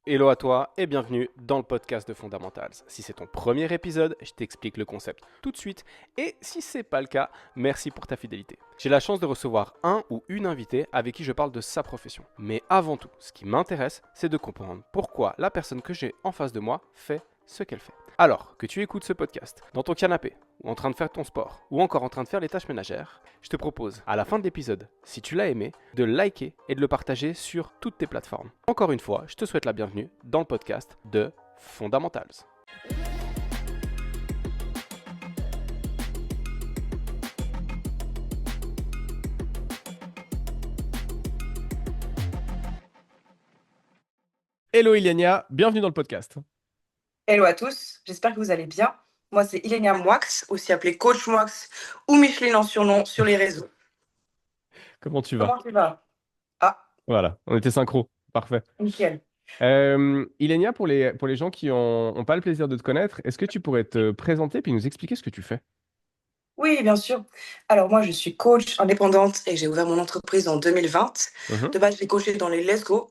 Hello à toi et bienvenue dans le podcast de Fundamentals. Si c'est ton premier épisode, je t'explique le concept tout de suite et si c'est pas le cas, merci pour ta fidélité. J'ai la chance de recevoir un ou une invitée avec qui je parle de sa profession. Mais avant tout, ce qui m'intéresse, c'est de comprendre pourquoi la personne que j'ai en face de moi fait ce qu'elle fait. Alors que tu écoutes ce podcast dans ton canapé, ou en train de faire ton sport, ou encore en train de faire les tâches ménagères, je te propose, à la fin de l'épisode, si tu l'as aimé, de le liker et de le partager sur toutes tes plateformes. Encore une fois, je te souhaite la bienvenue dans le podcast de Fundamentals. Hello Iliania, bienvenue dans le podcast. Hello à tous, j'espère que vous allez bien. Moi, c'est Ilenia Moix, aussi appelée Coach Moix ou Micheline en surnom sur les réseaux. Comment tu vas? Comment tu vas? Ah, Voilà, on était synchro, parfait. nickel. Iliania, pour les gens qui n'ont pas le plaisir de te connaître, est-ce que tu pourrais te présenter puis nous expliquer ce que tu fais? Oui, bien sûr. Alors moi, je suis coach indépendante et j'ai ouvert mon entreprise en 2020. Mhm, De base, j'ai coaché dans les Let's Go.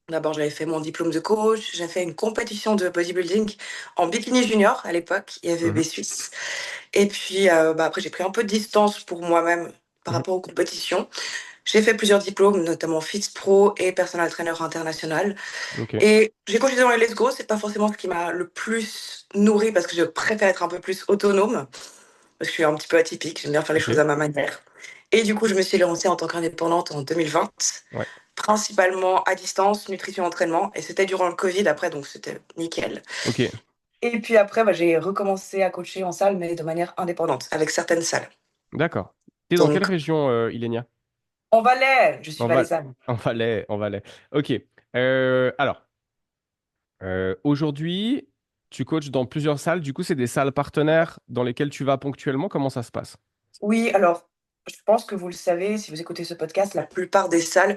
D'abord, j'avais fait mon diplôme de coach. J'ai fait une compétition de bodybuilding en bikini junior à l'époque. Il y avait mhm, B Suisse. Et puis, après, j'ai pris un peu de distance pour moi-même par mhm. rapport aux compétitions. J'ai fait plusieurs diplômes, notamment Fitz Pro et Personal Trainer International. Ok, Et j'ai coaché dans les Let's Go, c'est pas forcément ce qui m'a le plus nourri parce que je préfère être un peu plus autonome, parce que je suis un petit peu atypique, j'aime bien faire les ok, choses à ma manière. Et du coup, je me suis lancée en tant qu'indépendante en 2020, ouais, principalement à distance, nutrition, entraînement. Et c'était durant le Covid après, donc c'était nickel. ok. Et puis après, j'ai recommencé à coacher en salle, mais de manière indépendante, avec certaines salles. D'accord. T'es dans quelle Donc, région, Ilenia? en Valais, je suis En Val... valaisanne. en Valais, en Valais. Ok. Alors, aujourd'hui, tu coaches dans plusieurs salles. Du coup, c'est des salles partenaires dans lesquelles tu vas ponctuellement. Comment ça se passe? Oui, alors, je pense que vous le savez, si vous écoutez ce podcast, la plupart des salles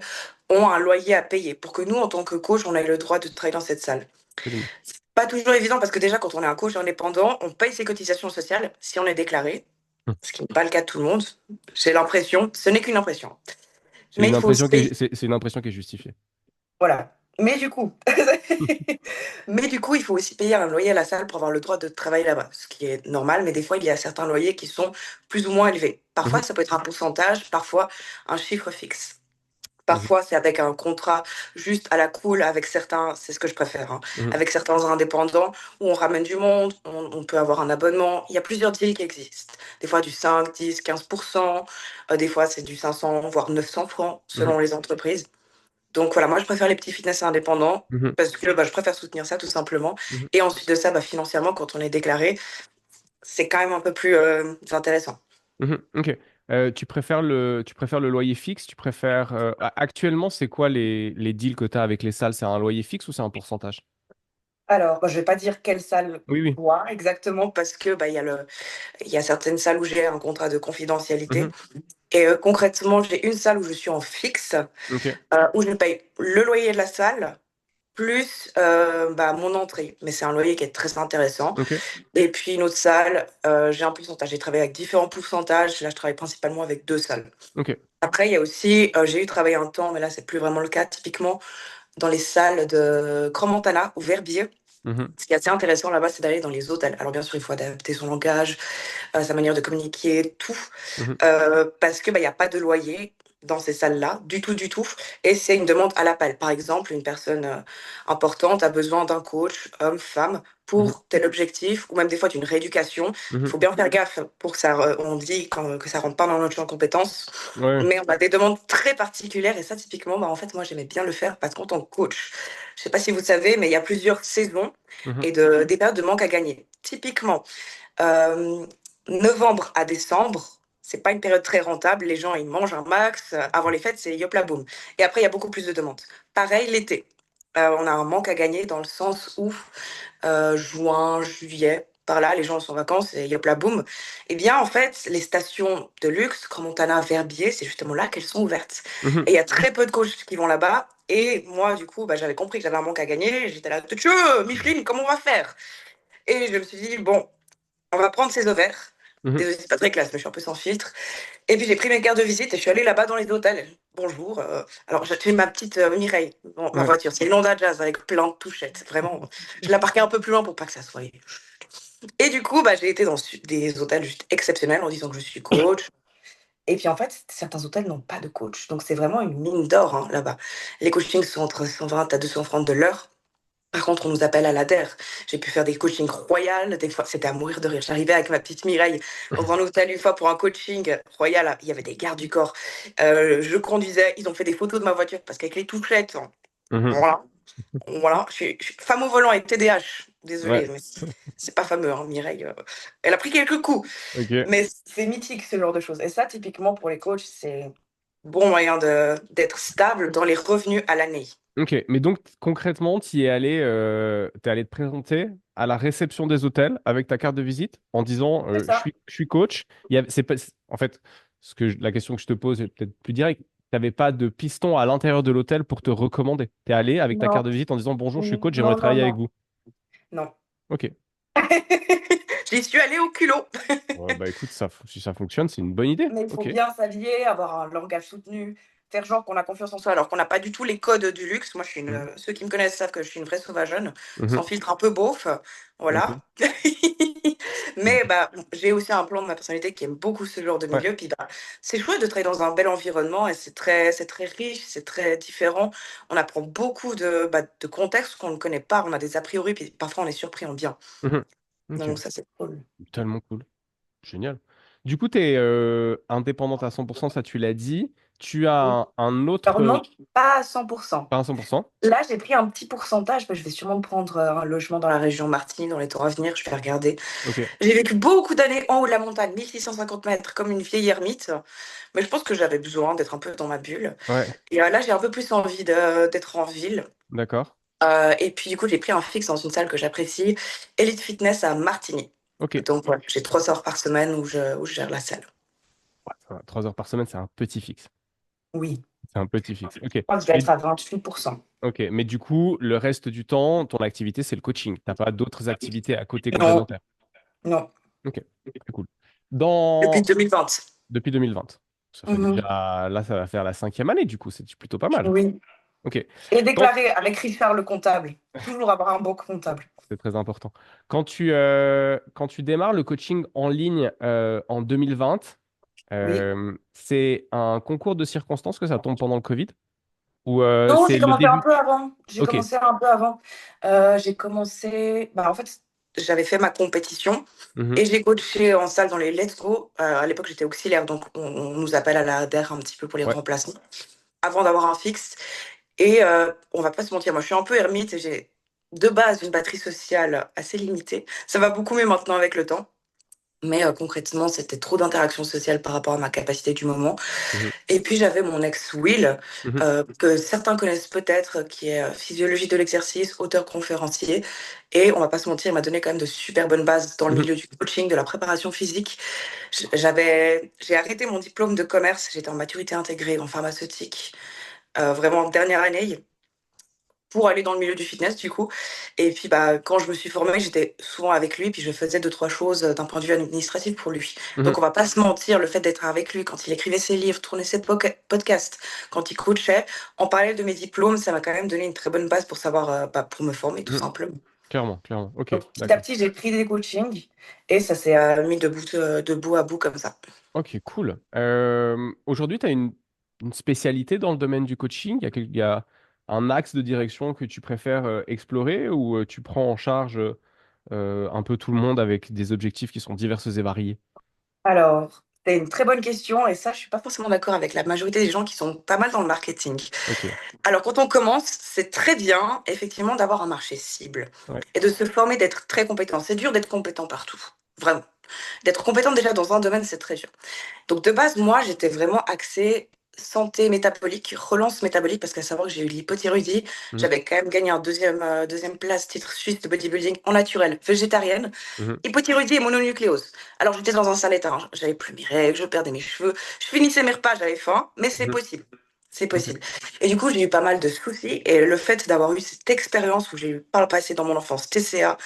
ont un loyer à payer pour que nous, en tant que coach, on ait le droit de travailler dans cette salle. Absolument. C'est pas toujours évident parce que déjà, quand on est un coach indépendant, on paye ses cotisations sociales si on est déclaré, Hum. ce qui n'est pas le cas de tout le monde. J'ai l'impression, ce n'est qu'une impression. C'est Mais une il faut aussi impression qui payer. est, c'est une impression qui est justifiée. Voilà. Mais du coup, mais du coup, il faut aussi payer un loyer à la salle pour avoir le droit de travailler là-bas, ce qui est normal, mais des fois, il y a certains loyers qui sont plus ou moins élevés. Parfois, Mhm, ça peut être un pourcentage, parfois un chiffre fixe. mhm, Parfois, c'est avec un contrat juste à la cool avec certains, c'est ce que je préfère, hein, mhm, avec certains indépendants où on ramène du monde, on peut avoir un abonnement. Il y a plusieurs deals qui existent. Des fois du 5, 10, 15%, des fois c'est du 500, voire 900 francs mhm, selon les entreprises. Donc voilà, moi je préfère les petits fitness indépendants mhm, parce que je préfère soutenir ça tout simplement. mhm, Et ensuite de ça, financièrement, quand on est déclaré, c'est quand même un peu plus intéressant. mhm. Ok. Tu préfères le loyer fixe? Actuellement, c'est quoi les deals que tu as avec les salles? C'est un loyer fixe ou c'est un pourcentage? Alors, je vais pas dire quelle salle Oui, oui. quoi exactement parce que il y a certaines salles où j'ai un contrat de Mhm, confidentialité. Et concrètement, j'ai une salle où je suis en fixe, ok. où je paye le loyer de la salle plus mon entrée. Mais c'est un loyer qui est très intéressant. Ok. Et puis une autre salle, j'ai un pourcentage. J'ai travaillé avec différents pourcentages. Là, je travaille principalement avec 2 salles. Ok. Après, il y a aussi, j'ai eu travaillé un temps, mais là, c'est plus vraiment le cas, typiquement dans les salles de Crans-Montana ou Verbier. Mhm, Ce qui est assez intéressant là-bas, c'est d'aller dans les hôtels. Alors bien sûr, il faut adapter son langage, sa manière de communiquer, tout. mhm, Parce que, il y a pas de loyer dans ces salles-là, du tout, du tout, et c'est une demande à l'appel. Par exemple, une personne, importante a besoin d'un coach, homme, femme, mhm, pour tel objectif ou même des fois d'une rééducation. Il mhm. faut bien faire gaffe pour que ça on dit quand que ça rentre pas dans notre champ de compétences, Ouais. mais on a des demandes très particulières et ça typiquement, en fait, moi, j'aimais bien le faire parce qu'en tant que coach, je sais pas si vous savez, mais il y a plusieurs saisons Mhm, et des périodes de manque à gagner. Typiquement, Hem, novembre à décembre, c'est pas une période très rentable. Les gens, ils mangent un max, avant les fêtes, c'est yop la boum et après, il y a beaucoup plus de demandes. Pareil l'été, on a un manque à gagner dans le sens où, juin, juillet, par là, les gens sont en vacances et yop la boum. Eh bien, en fait, les stations de luxe, Crans-Montana, Verbier, c'est justement là qu'elles sont ouvertes mhm. et il y a très peu de coachs qui vont là-bas et moi, du coup, j'avais compris que j'avais un manque à gagner. J'étais là: «Tchou, Micheline, comment on va faire?» Et je me suis dit: «Bon, on va prendre ces ovaires, Mhm. Désolée, c'est pas très classe, mais je suis un peu sans filtre. Et puis j'ai pris mes cartes de visite et je suis allée là-bas dans les hôtels. Bonjour. Alors j'ai ma petite Mireille, bon, ma Ouais. voiture. C'est une Honda Jazz avec plein de touchettes. Vraiment, je l'ai parquée un peu plus loin pour pas que ça soit. Et du coup, bah, j'ai été dans des hôtels juste exceptionnels en disant que je suis coach. Et puis en fait, certains hôtels n'ont pas de coach. Donc c'est vraiment une mine d'or hein, là-bas. Les coachings sont entre 120 à 200 francs de l'heure. Par contre, on nous appelle à la terre. J'ai pu faire des coachings royales. Des fois, c'était à mourir de rire. J'arrivais avec ma petite Mireille dans un hôtel une fois pour un coaching royal. Il y avait des gardes du corps. Je conduisais. Ils ont fait des photos de ma voiture parce qu'avec les touchettes, Mhm. voilà. Voilà. Je suis femme au volant et TDAH. Ouais. Désolée, mais c'est pas fameux, hein, Mireille. Elle a pris quelques coups. Ok. Mais c'est mythique, ce genre de choses. Et ça, typiquement, pour les coachs, c'est bon moyen d'être stable dans les revenus à l'année. Ok. Mais donc, concrètement, t'es allé te présenter à la réception des hôtels avec ta carte de visite en disant C'est ça. je suis coach. C'est pas, en fait, la question que je te pose est peut-être plus directe. Tu n'avais pas de piston à l'intérieur de l'hôtel pour te recommander. Tu es allé avec ta Non, carte de visite en disant bonjour, je suis coach, j'aimerais non, non, travailler avec non, vous. non. Ok. J'y suis allée au culot. Ouais, bah écoute, si ça fonctionne, c'est une bonne idée. Mais il faut Ok. bien s'habiller, avoir un langage soutenu, faire genre qu'on a confiance en soi, alors qu'on n'a pas du tout les codes du luxe. Moi, Mhm. ceux qui me connaissent savent que je suis une vraie sauvageonne, Mhm. sans filtre un peu beauf, Ok. voilà. Mais bah, j'ai aussi un plan de ma personnalité qui aime beaucoup ce genre de Ouais. milieu. Puis bah, c'est chouette de travailler dans un bel environnement et c'est très riche, c'est très différent. On apprend beaucoup de contextes qu'on ne connaît pas. On a des a priori, puis parfois on est surpris en bien. Mhm. Ok. Donc ça, c'est cool. Tellement cool. Génial. Du coup, tu es indépendante à 100%, ça tu l'as dit. Tu as Oui. un Alors autre... non, pas à 100%. Pas un 100%. Là, j'ai pris un petit pourcentage, mais je vais sûrement prendre, un logement dans la région Martigny dans les temps à venir, je vais regarder. Ok. J'ai vécu beaucoup d'années en haut de la montagne, 1650 mètres, comme une vieille ermite, mais je pense que j'avais besoin d'être un peu dans ma bulle Ouais. et là, j'ai un peu plus envie d'être en ville, D'accord. et puis, du coup, j'ai pris un fixe dans une salle que j'apprécie, Elite Fitness à Martigny. Ok. Donc voilà, j'ai 3 heures par semaine où je gère la salle. Ouais, ça va, 3 heures par semaine, c'est un petit fixe. Oui, C'est un petit fixe. Ok. je crois que je vais Mais, être à 28%. ok. Mais du coup, le reste du temps, ton activité, c'est le coaching. T'as pas d'autres activités à côté Non, complémentaires. non, Ok. C'est cool. depuis Dans... 2020. Depuis 2020. Ça fait Mmh. déjà... Là, ça va faire la 5e année, du coup. C'est plutôt pas mal. Oui. Ok. Et Quand... déclaré avec Richard le comptable. Toujours avoir un bon comptable. C'est très important. Quand tu démarres le coaching en ligne en 2020, Oui. c'est un concours de circonstances que ça tombe pendant le Covid? Ou Non, c'est j'ai le commencé un début? peu avant. J'ai Ok. commencé un peu avant. J'ai commencé bah, en fait, j'avais fait ma compétition Mhm. et j'ai coaché en salle dans les Let's Go. À l'époque, j'étais auxiliaire, donc on nous appelle à la DER un petit peu pour les Ouais. remplacements, avant d'avoir un fixe et on va pas se mentir, moi, je suis un peu ermite et j'ai, de base, une batterie sociale assez limitée. Ça va beaucoup mieux maintenant avec le temps, mais concrètement, c'était trop d'interactions sociales par rapport à ma capacité du moment. Mhm. Et puis j'avais mon ex Will, Mhm. que certains connaissent peut-être, qui est physiologie de l'exercice, auteur conférencier. Et on va pas se mentir, il m'a donné quand même de super bonnes bases dans le Mhm. milieu du coaching, de la préparation physique. J'ai arrêté mon diplôme de commerce, j'étais en maturité intégrée en pharmaceutique, vraiment en dernière année pour aller dans le milieu du fitness du coup. Et puis bah, quand je me suis formée, j'étais souvent avec lui, puis je faisais deux trois choses d'un point de vue administratif pour lui. Mhm. Donc on va pas se mentir, le fait d'être avec lui quand il écrivait ses livres, tournait ses podcasts, quand il coachait, en parallèle de mes diplômes, ça m'a quand même donné une très bonne base pour savoir, bah, pour me former tout Mhm. simplement. Clairement, clairement. Ok, Donc petit à d'accord. petit, j'ai pris des coachings et ça s'est mis de bout à bout comme ça. Ok, cool. Aujourd'hui, tu as une spécialité dans le domaine du coaching? Il y a un axe de direction que tu préfères explorer ou tu prends en charge un peu tout le monde avec des objectifs qui sont divers et variés? Alors, c'est une très bonne question et ça, je suis pas forcément d'accord avec la majorité des gens qui sont pas mal dans le marketing. Ok, Alors, quand on commence, c'est très bien, effectivement, d'avoir un marché cible ouais. et de se former, d'être très compétent. C'est dur d'être compétent partout, vraiment. D'être compétent déjà dans un domaine, c'est très dur. Donc, de base, moi, j'étais vraiment axée santé métabolique, relance métabolique, parce qu'à savoir que j'ai eu l'hypothyroïdie, Mhm. j'avais quand même gagné un deuxième place, titre suisse de bodybuilding en naturel, végétarienne, Mhm. hypothyroïdie et mononucléose. Alors, j'étais dans un sale état, hein. J'avais plus mes règles, je perdais mes cheveux, je finissais mes repas, j'avais faim, mais c'est Mhm. possible. C'est Ok. possible. Et du coup, j'ai eu pas mal de soucis. Et le fait d'avoir eu cette expérience où j'ai eu par le passé dans mon enfance TCA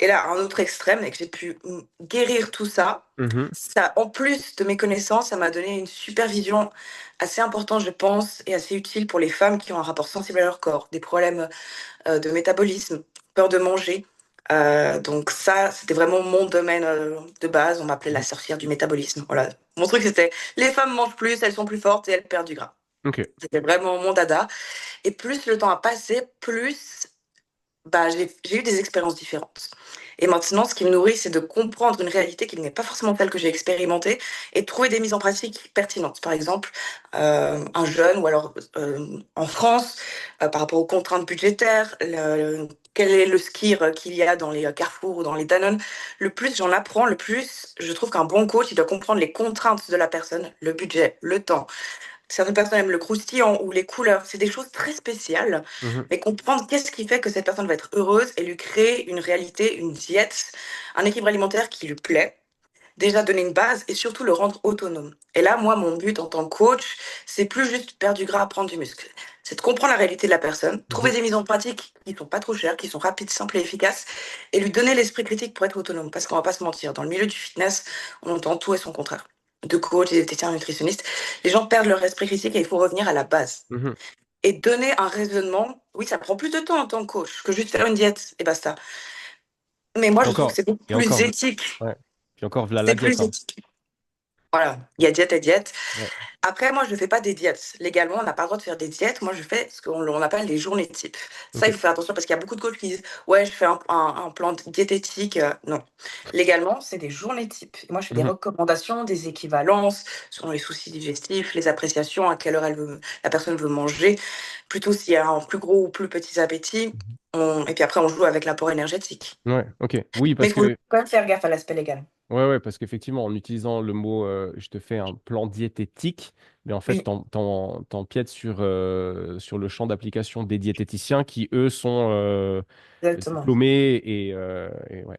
Et là, un autre extrême, et que j'ai pu guérir tout ça, Mhm. ça, en plus de mes connaissances, ça m'a donné une supervision assez importante, je pense, et assez utile pour les femmes qui ont un rapport sensible à leur corps, des problèmes de métabolisme, peur de manger. Donc ça, c'était vraiment mon domaine de base. On m'appelait la Mhm. sorcière du métabolisme. Voilà. Mon truc, c'était les femmes mangent plus, elles sont plus fortes et elles perdent du gras. Ok. C'était vraiment mon dada. Et plus le temps a passé, plus bah, j'ai eu des expériences différentes. Et maintenant, ce qui me nourrit, c'est de comprendre une réalité qui n'est pas forcément telle que j'ai expérimentée et de trouver des mises en pratique pertinentes. Par exemple, un jeune, ou alors en France, par rapport aux contraintes budgétaires, quel est le skir qu'il y a dans les Carrefour ou dans les Danone. Le plus j'en apprends, le plus je trouve qu'un bon coach, il doit comprendre les contraintes de la personne, le budget, le temps. Certaines personnes aiment le croustillant ou les couleurs. C'est des choses très spéciales. Mhm. Mais comprendre qu'est-ce qui fait que cette personne va être heureuse et lui créer une réalité, une diète, un équilibre alimentaire qui lui plaît. Déjà donner une base et surtout le rendre autonome. Et là, moi, mon but en tant que coach, c'est plus juste perdre du gras, prendre du muscle. C'est de comprendre la réalité de la personne, trouver Mhm. des mises en pratique qui sont pas trop chères, qui sont rapides, simples et efficaces, et lui donner l'esprit critique pour être autonome. Parce qu'on va pas se mentir, dans le milieu du fitness, on entend tout et son contraire. De coach, de diététicien, nutritionniste, les gens perdent leur esprit critique et il faut revenir à la base. Mhm. Et donner un raisonnement, oui, ça prend plus de temps en tant que coach que juste faire une diète et basta. Mais moi, Et je trouve que encore, c'est beaucoup et plus encore, éthique. ouais. Puis encore, voilà la C'est diète, plus hein. éthique. Voilà, il y a diète et diète. Ouais. Après, moi, je ne fais pas des diètes. Légalement, on n'a pas le droit de faire des diètes. Moi, je fais ce qu'on appelle les journées type. Ça, Ok. il faut faire attention parce qu'il y a beaucoup de coachs qui disent ouais, je fais un plan diététique. Non. Légalement, c'est des journées type. Et moi, je fais des Mhm. recommandations, des équivalences selon les soucis digestifs, les appréciations, à quelle heure la personne veut manger, plutôt s'il y a un plus gros ou plus petit appétit. Et puis après, on joue avec l'apport énergétique. Ouais, ok. Oui, Mais parce il faut que quand même faire gaffe à l'aspect légal. ouais, ouais, parce qu'effectivement, en utilisant le mot je te fais un plan diététique, mais en fait, Oui, t'empiètes sur le champ d'application des diététiciens qui, eux, sont exactement. diplômés et ouais.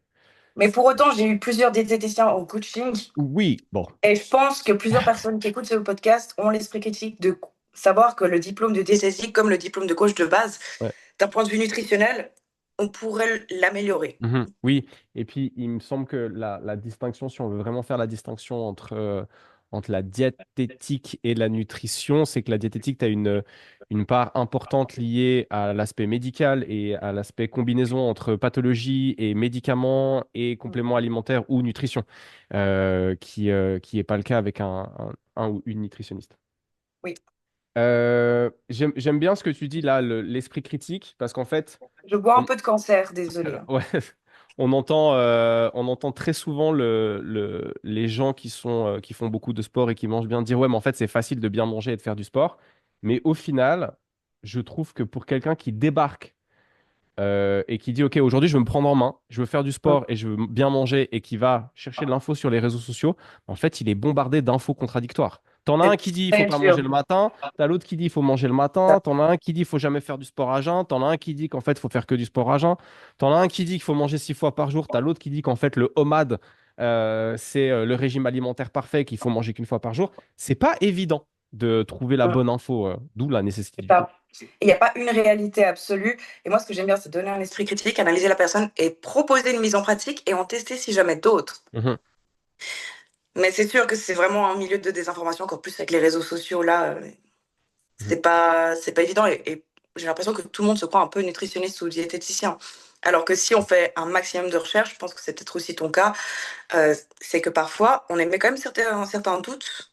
Mais pour autant, j'ai eu plusieurs diététiciens en coaching. Oui, bon. Et je pense que plusieurs personnes qui écoutent ce podcast ont l'esprit critique de savoir que le diplôme de diététique, comme le diplôme de coach de base, Ouais. d'un point de vue nutritionnel, on pourrait l'améliorer. Mhm. Oui, et puis il me semble que la distinction, si on veut vraiment faire la distinction entre la diététique et la nutrition, c'est que la diététique, tu as une part importante liée à l'aspect médical et à l'aspect combinaison entre pathologie et médicaments et compléments alimentaires ou nutrition, qui est pas le cas avec un ou une nutritionniste. Oui, J'aime bien ce que tu dis là, l'esprit critique, parce qu'en fait, je bois un peu de cancer, désolé. ouais, on entend très souvent les gens qui font beaucoup de sport et qui mangent bien dire ouais, mais en fait, c'est facile de bien manger et de faire du sport. Mais au final, je trouve que pour quelqu'un qui débarque et qui dit ok, aujourd'hui, je veux me prendre en main, je veux faire du sport et je veux bien manger et qui va chercher de l'info sur les réseaux sociaux, en fait, il est bombardé d'infos contradictoires. T'en as un C'est qui dit il faut très pas manger dur. le matin, t'as l'autre qui dit il faut manger le matin, t'en as un qui dit il faut jamais faire du sport à jeun, t'en as un qui dit qu'en fait il faut faire que du sport à jeun, t'en as un qui dit qu'il faut manger 6 fois par jour, t'as l'autre qui dit qu'en fait le OMAD c'est le régime alimentaire parfait qu'il faut manger qu'une fois par jour. C'est pas évident de trouver la bonne info, d'où la nécessité C'est du coach. ça. Il n'y a pas une réalité absolue. Et moi, ce que j'aime bien, c'est donner un esprit critique, analyser la personne et proposer une mise en pratique et en tester si jamais d'autres. Mhm. Mais c'est sûr que c'est vraiment un milieu de désinformation, encore plus avec les réseaux sociaux là. Mhm. C'est pas évident et j'ai l'impression que tout le monde se croit un peu nutritionniste ou diététicien. Alors que si on fait un maximum de recherches, je pense que c'est peut-être aussi ton cas, c'est que parfois on émet quand même certains doutes.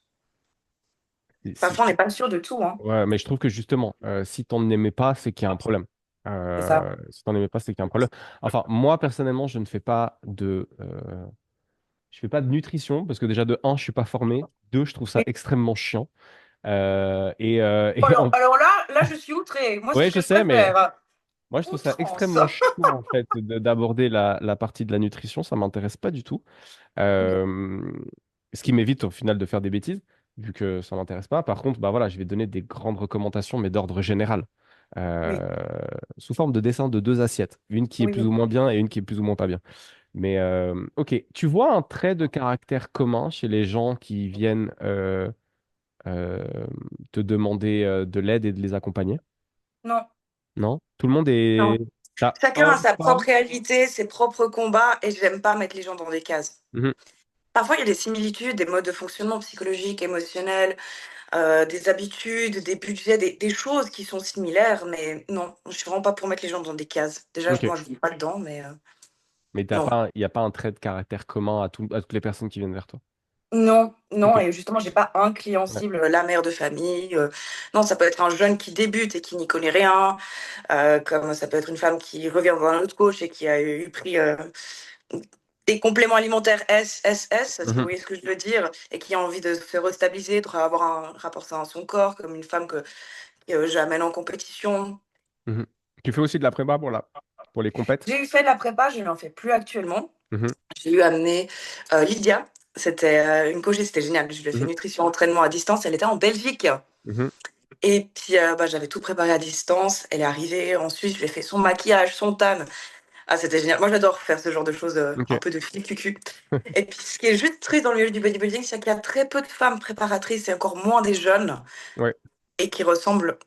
C'est- Parfois on n'est pas sûr de tout, hein. Ouais, mais je trouve que justement, si t'en aimais pas, c'est qu'il y a un problème. C'est ça. Si t'en aimais pas, c'est qu'il y a un problème. Enfin, moi, personnellement, je fais pas de nutrition parce que déjà, de un, je suis pas formé. Deux, je trouve ça extrêmement chiant. Et Alors là, je suis outrée. Moi, c'est ouais, ce je que je sais, mais préfère. moi, je trouve ça Outrance. extrêmement chiant, en fait, d'aborder la partie de la nutrition. Ça m'intéresse pas du tout. Ok. Euh, Ce qui m'évite au final de faire des bêtises, vu que ça m'intéresse pas. Par contre, bah voilà, je vais donner des grandes recommandations, mais d'ordre général, Oui, euh, sous forme de dessin de deux assiettes, une qui est oui, plus ou oui. moins bien et une qui est plus ou moins pas bien. Mais ok, tu vois un trait de caractère commun chez les gens qui viennent euh, te demander de l'aide et de les accompagner? Non, Non? Tout le monde est... non. T'as Chacun un a sa pas. propre réalité, ses propres combats, et j'aime pas mettre les gens dans des cases. Mhm. Parfois, il y a des similitudes, des modes de fonctionnement psychologiques, émotionnels, des habitudes, des budgets, des choses qui sont similaires, mais non, je suis vraiment pas pour mettre les gens dans des cases. Déjà, Ok. moi, je vis pas dedans, mais Mais non. il n'y a pas un trait de caractère commun à toutes les personnes qui viennent vers toi. Non, non, Ok. et justement, j'ai pas un client Ouais. cible, la mère de famille. Non, ça peut être un jeune qui débute et qui n'y connaît rien, comme ça peut être une femme qui revient dans un autre coach et qui a eu pris des compléments alimentaires SSS, si vous Mhm. voyez ce que je veux dire, et qui a envie de se restabiliser, de avoir un rapport sain à son corps, comme une femme que j'amène en compétition. Mhm. Tu fais aussi de la prépa pour les compètes? J'ai eu fait de la prépa, je n'en fais plus actuellement. Mhm. J'ai eu amené Lydia, c'était une coach, c'était génial. Je lui ai fait Mhm. nutrition entraînement à distance, elle était en Belgique. Mhm. Et puis bah, j'avais tout préparé à distance. Elle est arrivée en Suisse, je lui ai fait son maquillage, son tan. Ah, c'était génial. Moi, j'adore faire ce genre de choses, un Ok. peu de fil cucu. Et puis, ce qui est juste triste dans le milieu du bodybuilding, c'est qu'il y a très peu de femmes préparatrices et encore moins des jeunes Ouais. et qui ressemblent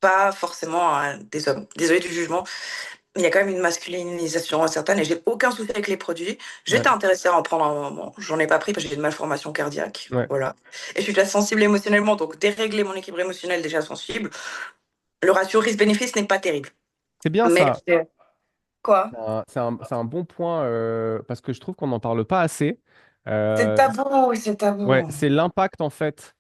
pas forcément à des hommes. Désolée du jugement, mais il y a quand même une masculinisation certaine et j'ai aucun souci avec les produits. Ouais. J'étais intéressée à en prendre à un moment. J'en ai pas pris parce que j'ai une malformation cardiaque. Ouais. Voilà. Et je suis déjà sensible émotionnellement, donc dérégler mon équilibre émotionnel déjà sensible. Le ratio risque-bénéfice n'est pas terrible. C'est bien Mais ça. quoi? C'est un bon point parce que je trouve qu'on n'en parle pas assez. C'est Euh, tabou, c'est ouais, tabou. c'est l'impact en fait.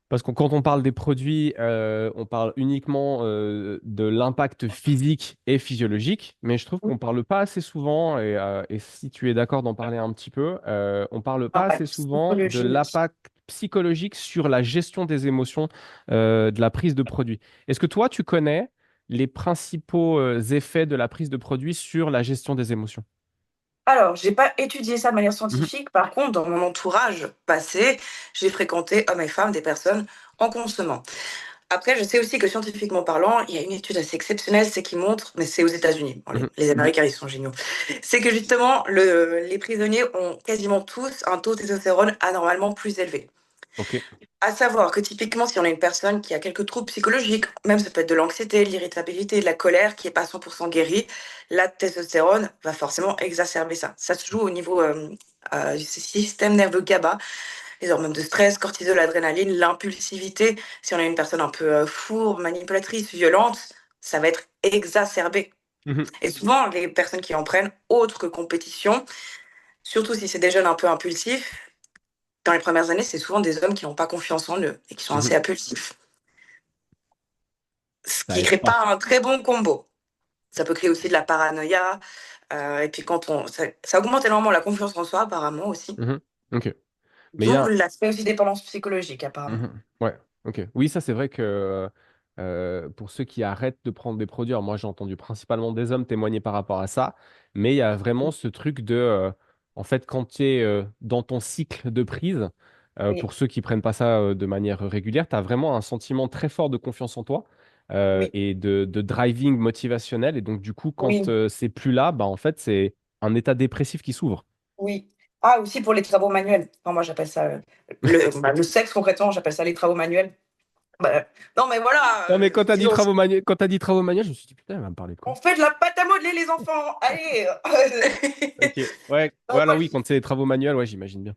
Parce que quand on parle des produits, on parle uniquement de l'impact physique et physiologique, mais je trouve qu'on ne parle pas assez souvent, et si tu es d'accord d'en parler un petit peu, on ne parle pas assez Impact souvent de psychologique. l'impact psychologique sur la gestion des émotions de la prise de produit. Est-ce que toi, tu connais les principaux effets de la prise de produit sur la gestion des émotions? Alors, j'ai pas étudié ça de manière Mhm, scientifique. Par contre, dans mon entourage passé, j'ai fréquenté hommes et femmes, des personnes en consommant. Après, je sais aussi que scientifiquement parlant, il y a une étude assez exceptionnelle, c'est qui montre, mais c'est aux États-Unis. Bon, mhm, les Américains, ils sont géniaux. C'est que justement, les prisonniers ont quasiment tous un taux de testostérone anormalement plus élevé. ok. À savoir que typiquement, si on a une personne qui a quelques troubles psychologiques, même ça peut être de l'anxiété, de l'irritabilité, de la colère, qui n'est pas 100% guérie, la testostérone va forcément exacerber ça. Ça se joue au niveau du système nerveux GABA, les hormones de stress, cortisol, adrénaline, l'impulsivité. Si on a une personne un peu fourbe, manipulatrice, violente, ça va être exacerbé. Mhm, Et souvent, les personnes qui en prennent, autre que compétition, surtout si c'est des jeunes un peu impulsifs, dans les premières années, c'est souvent des hommes qui n'ont pas confiance en eux et qui sont mhm. assez impulsifs. Ce Ça qui aide crée pas. pas un très bon combo. Ça peut créer aussi de la paranoïa. Et puis ça augmente énormément la confiance en soi, apparemment aussi. Mhm, ok. Mais il y D'où a, l'aspect aussi dépendance psychologique, apparemment. Mhm. Ouais, ok. Oui, ça c'est vrai que pour ceux qui arrêtent de prendre des produits, alors moi j'ai entendu principalement des hommes témoigner par rapport à ça, mais il y a vraiment ce truc de, en fait, quand tu es dans ton cycle de prise, Oui, pour ceux qui prennent pas ça de manière régulière, tu as vraiment un sentiment très fort de confiance en toi oui, et de driving motivationnel. Et donc du coup, quand oui, c'est plus là, bah, en fait, c'est un état dépressif qui s'ouvre. oui. Ah, aussi pour les travaux manuels. Enfin, moi, j'appelle ça le sexe, concrètement, j'appelle ça les travaux manuels. Bah, non, mais voilà, Non, mais quand tu as dit disons, travaux manuels, quand tu dit travaux manuels, je me suis dit, putain, elle va me parler de on quoi? fait de la pâte à modeler, les enfants. Allez. Ok, ouais, Donc, voilà, moi, oui, quand c'est des travaux manuels, ouais, j'imagine bien.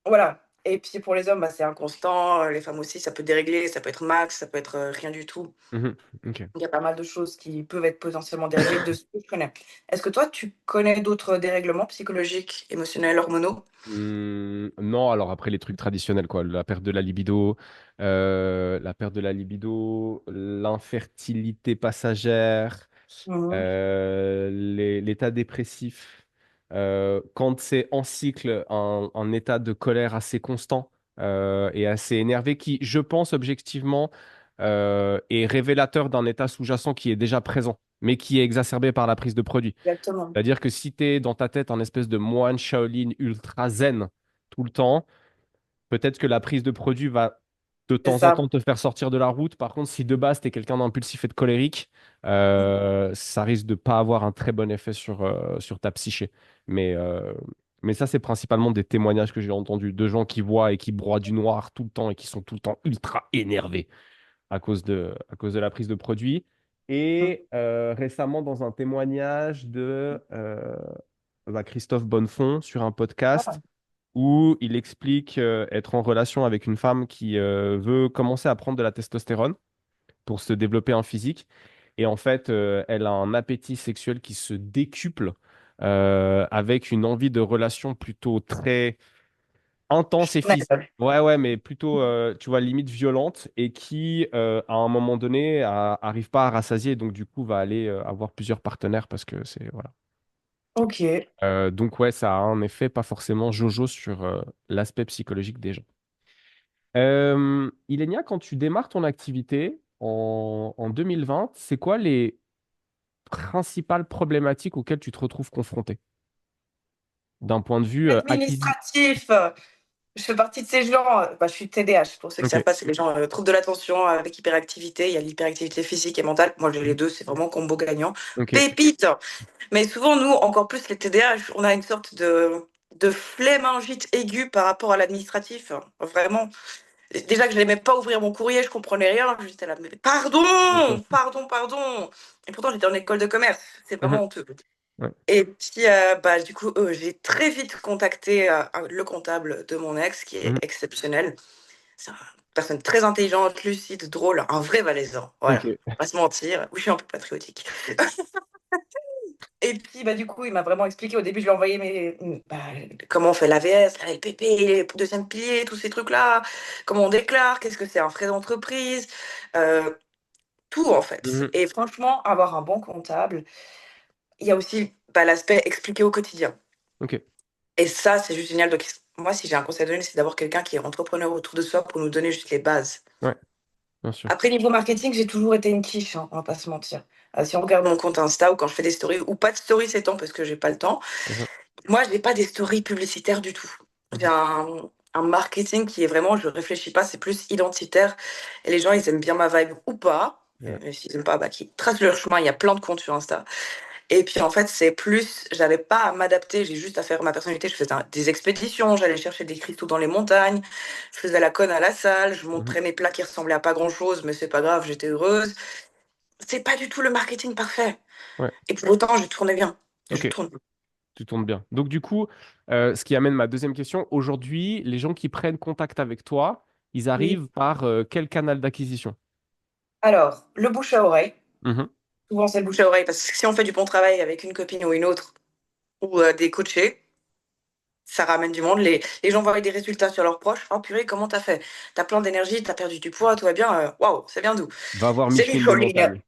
voilà. Et puis pour les hommes, bah, c'est inconstant. Les femmes aussi, ça peut dérégler, ça peut être max, ça peut être rien du tout. Mhm, ok. Il y a pas mal de choses qui peuvent être potentiellement déréglées de ce que je connais. Est-ce que toi, tu connais d'autres dérèglements psychologiques, émotionnels, hormonaux? Non, alors après les trucs traditionnels, quoi, la perte de la libido, l'infertilité passagère, Mhm. l'état dépressif, quand c'est en cycle, un état de colère assez constant et assez énervé, qui, je pense, objectivement, est révélateur d'un état sous-jacent qui est déjà présent, mais qui est exacerbé par la prise de produit. Exactement. C'est-à-dire que si tu es dans ta tête un espèce de moine Shaolin ultra zen tout le temps, peut-être que la prise de produit va de C'est temps en ça. temps te faire sortir de la route. Par contre, si de base tu es quelqu'un d'impulsif et de colérique, ça risque de pas avoir un très bon effet sur ta psyché. Mais, euh, mais ça, c'est principalement des témoignages que j'ai entendus de gens qui voient et qui broient du noir tout le temps et qui sont tout le temps ultra énervés à cause de la prise de produit. Et récemment, dans un témoignage de Christophe Bonnefond sur un podcast, Ah, où il explique être en relation avec une femme qui veut commencer à prendre de la testostérone pour se développer un physique. Et en fait, elle a un appétit sexuel qui se décuple avec une envie de relation plutôt très intense et physique. Fusionnel. Ouais, ouais, mais plutôt, tu vois, limite violente et qui, à un moment donné, arrive pas à rassasier. Donc, du coup, va aller avoir plusieurs partenaires parce que c'est, voilà. Ok. Donc, ouais, ça a un effet pas forcément jojo sur l'aspect psychologique des gens. Ilenia, quand tu démarres ton activité en 2020, c'est quoi les principales problématiques auxquelles tu te retrouves confronté d'un point de vue acquisition? Administratif. Je fais partie de ces gens. Bah, je suis TDAH. Pour ceux qui ne Ok, savent pas, c'est les gens troubles de l'attention avec hyperactivité. Il y a l'hyperactivité physique et mentale. Moi, j'ai les mhm, deux. C'est vraiment combo gagnant. ok, Pépite. Mais souvent, nous, encore plus les TDAH, on a une sorte de flémingite aiguë par rapport à l'administratif. Vraiment. Déjà que je n'aimais pas ouvrir mon courrier, je comprenais rien. J'étais là, mais pardon, d'accord. pardon, pardon. Et pourtant, j'étais en école de commerce. C'est Mhm, vraiment honteux. ouais, Et puis, bah, du coup, j'ai très vite contacté le comptable de mon ex, qui est mhm, exceptionnel. C'est une personne très intelligente, lucide, drôle, un vrai Valaisan. Voilà, ok, on va pas se mentir. Oui, je suis un peu patriotique. Et puis, bah, du coup, il m'a vraiment expliqué. Au début, je lui ai envoyé bah, comment on fait l'AVS, la LPP, les deuxième pilier, tous ces trucs-là. Comment on déclare, qu'est-ce que c'est un frais d'entreprise. euh, Tout, en fait. mhm, Et franchement, avoir un bon comptable, il y a aussi bah, l'aspect expliqué au quotidien. ok, Et ça, c'est juste génial. Donc, moi, si j'ai un conseil à donner, c'est d'avoir quelqu'un qui est entrepreneur autour de soi pour nous donner juste les bases. ouais, bien sûr. Après, niveau marketing, j'ai toujours été une quiche, hein, on va pas se mentir. Si on regarde mon compte Insta ou quand je fais des stories, ou pas de stories ces temps parce que j'ai pas le temps, Mhm, moi, je n'ai pas des stories publicitaires du tout. J'ai mhm, un marketing qui est vraiment, je réfléchis pas, c'est plus identitaire. Et les gens, ils aiment bien ma vibe ou pas. ouais, Et s'ils aiment pas, bah, qu'ils tracent leur chemin. Il y a plein de comptes sur Insta. Et puis en fait, c'est plus, j'avais pas à m'adapter, j'ai juste à faire ma personnalité. Je faisais des expéditions, j'allais chercher des cristaux dans les montagnes, je faisais la conne à la salle, je mhm, montrais mes plats qui ressemblaient à pas grand-chose, mais c'est pas grave, j'étais heureuse. C'est pas du tout le marketing parfait. ouais, Et pour autant, je tournais bien. Je ok, tourne. tu tournes bien. Donc, du coup, ce qui amène ma deuxième question. Aujourd'hui, les gens qui prennent contact avec toi, ils Oui. arrivent par quel canal d'acquisition? Alors, le bouche à oreille. Mhm, Souvent, c'est le bouche à oreille parce que si on fait du bon travail avec une copine ou une autre, ou des coachés, ça ramène du monde. Les gens voient des résultats sur leurs proches. Oh purée, comment t'as fait? T'as plein d'énergie, t'as perdu du poids, tout va bien. Waouh, c'est bien d'où? va voir C'est Micheline de Micheline. Montagne.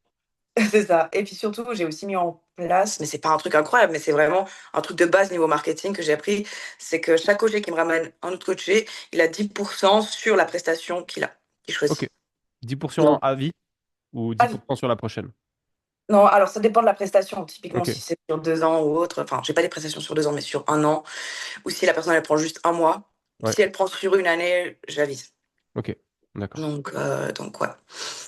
C'est ça. Et puis surtout, j'ai aussi mis en place, mais c'est pas un truc incroyable, mais c'est vraiment un truc de base niveau marketing que j'ai appris, c'est que chaque coaché qui me ramène un autre coaché, il a 10% sur la prestation qu'il Ok, choisit. 10% Donc, à vie ou ah oui. 10% sur la prochaine? Non, alors ça dépend de la prestation. Typiquement, Ok, si c'est sur 2 ans ou autre, enfin, j'ai pas des prestations sur 2 ans, mais sur un an, ou si la personne elle prend juste un mois. ouais, Si elle prend sur une année, j'avise. ok, d'accord. Donc ouais.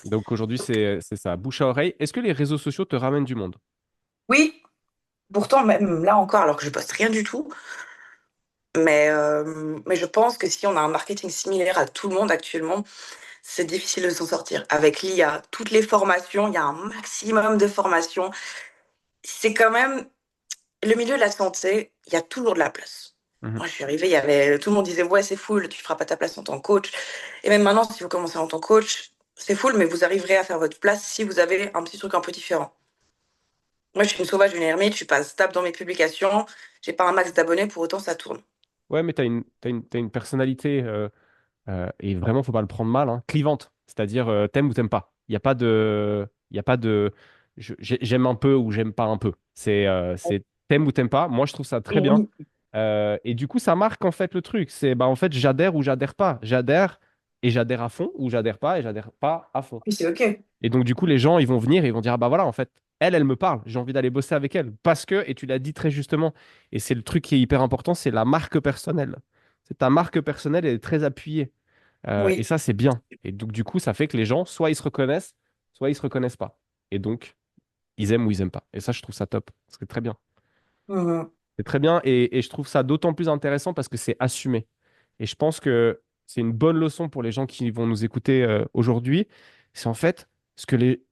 Donc aujourd'hui, c'est ça, bouche à oreille. Est-ce que les réseaux sociaux te ramènent du monde? Oui, pourtant, même là encore, alors que je poste rien du tout, mais je pense que si on a un marketing similaire à tout le monde actuellement, c'est difficile de s'en sortir. Avec l'IA, toutes les formations, il y a un maximum de formations. C'est quand même le milieu de la santé, il y a toujours de la place. Mhm. Moi, je suis arrivée, tout le monde disait, ouais, c'est full, tu feras pas ta place en tant que coach. Et même maintenant, si vous commencez en tant que coach, c'est full, mais vous arriverez à faire votre place si vous avez un petit truc un peu différent. Moi, je suis une sauvage, une ermite, je suis pas stable dans mes publications, j'ai pas un max d'abonnés, pour autant, ça tourne. Ouais, mais t'as une personnalité, et vraiment, faut pas le prendre mal, hein, clivante. C'est-à-dire, t'aimes ou t'aimes pas. Il y a pas de, j'aime un peu ou j'aime pas un peu. C'est t'aimes ou t'aimes pas. Moi, je trouve ça très bien. Oui, Et du coup, ça marque en fait le truc. C'est bah en fait, j'adhère ou j'adhère pas. J'adhère et j'adhère à fond ou j'adhère pas et j'adhère pas à fond. oui, c'est OK. Et donc, du coup, les gens, ils vont venir et ils vont dire, ah bah voilà, en fait, elle me parle, j'ai envie d'aller bosser avec elle. Parce que, et tu l'as dit très justement, et c'est le truc qui est hyper important, c'est la marque personnelle. C'est ta marque personnelle, elle est très appuyée. Et Oui. ça, c'est bien. Et donc, du coup, ça fait que les gens, soit ils se reconnaissent, soit ils se reconnaissent pas. Et donc, ils aiment ou ils aiment pas. Et ça, je trouve ça top. C'est très bien. Mhm. C'est très bien. Et je trouve ça d'autant plus intéressant parce que c'est assumé. Et je pense que c'est une bonne leçon pour les gens qui vont nous écouter aujourd'hui. C'est en fait ce que les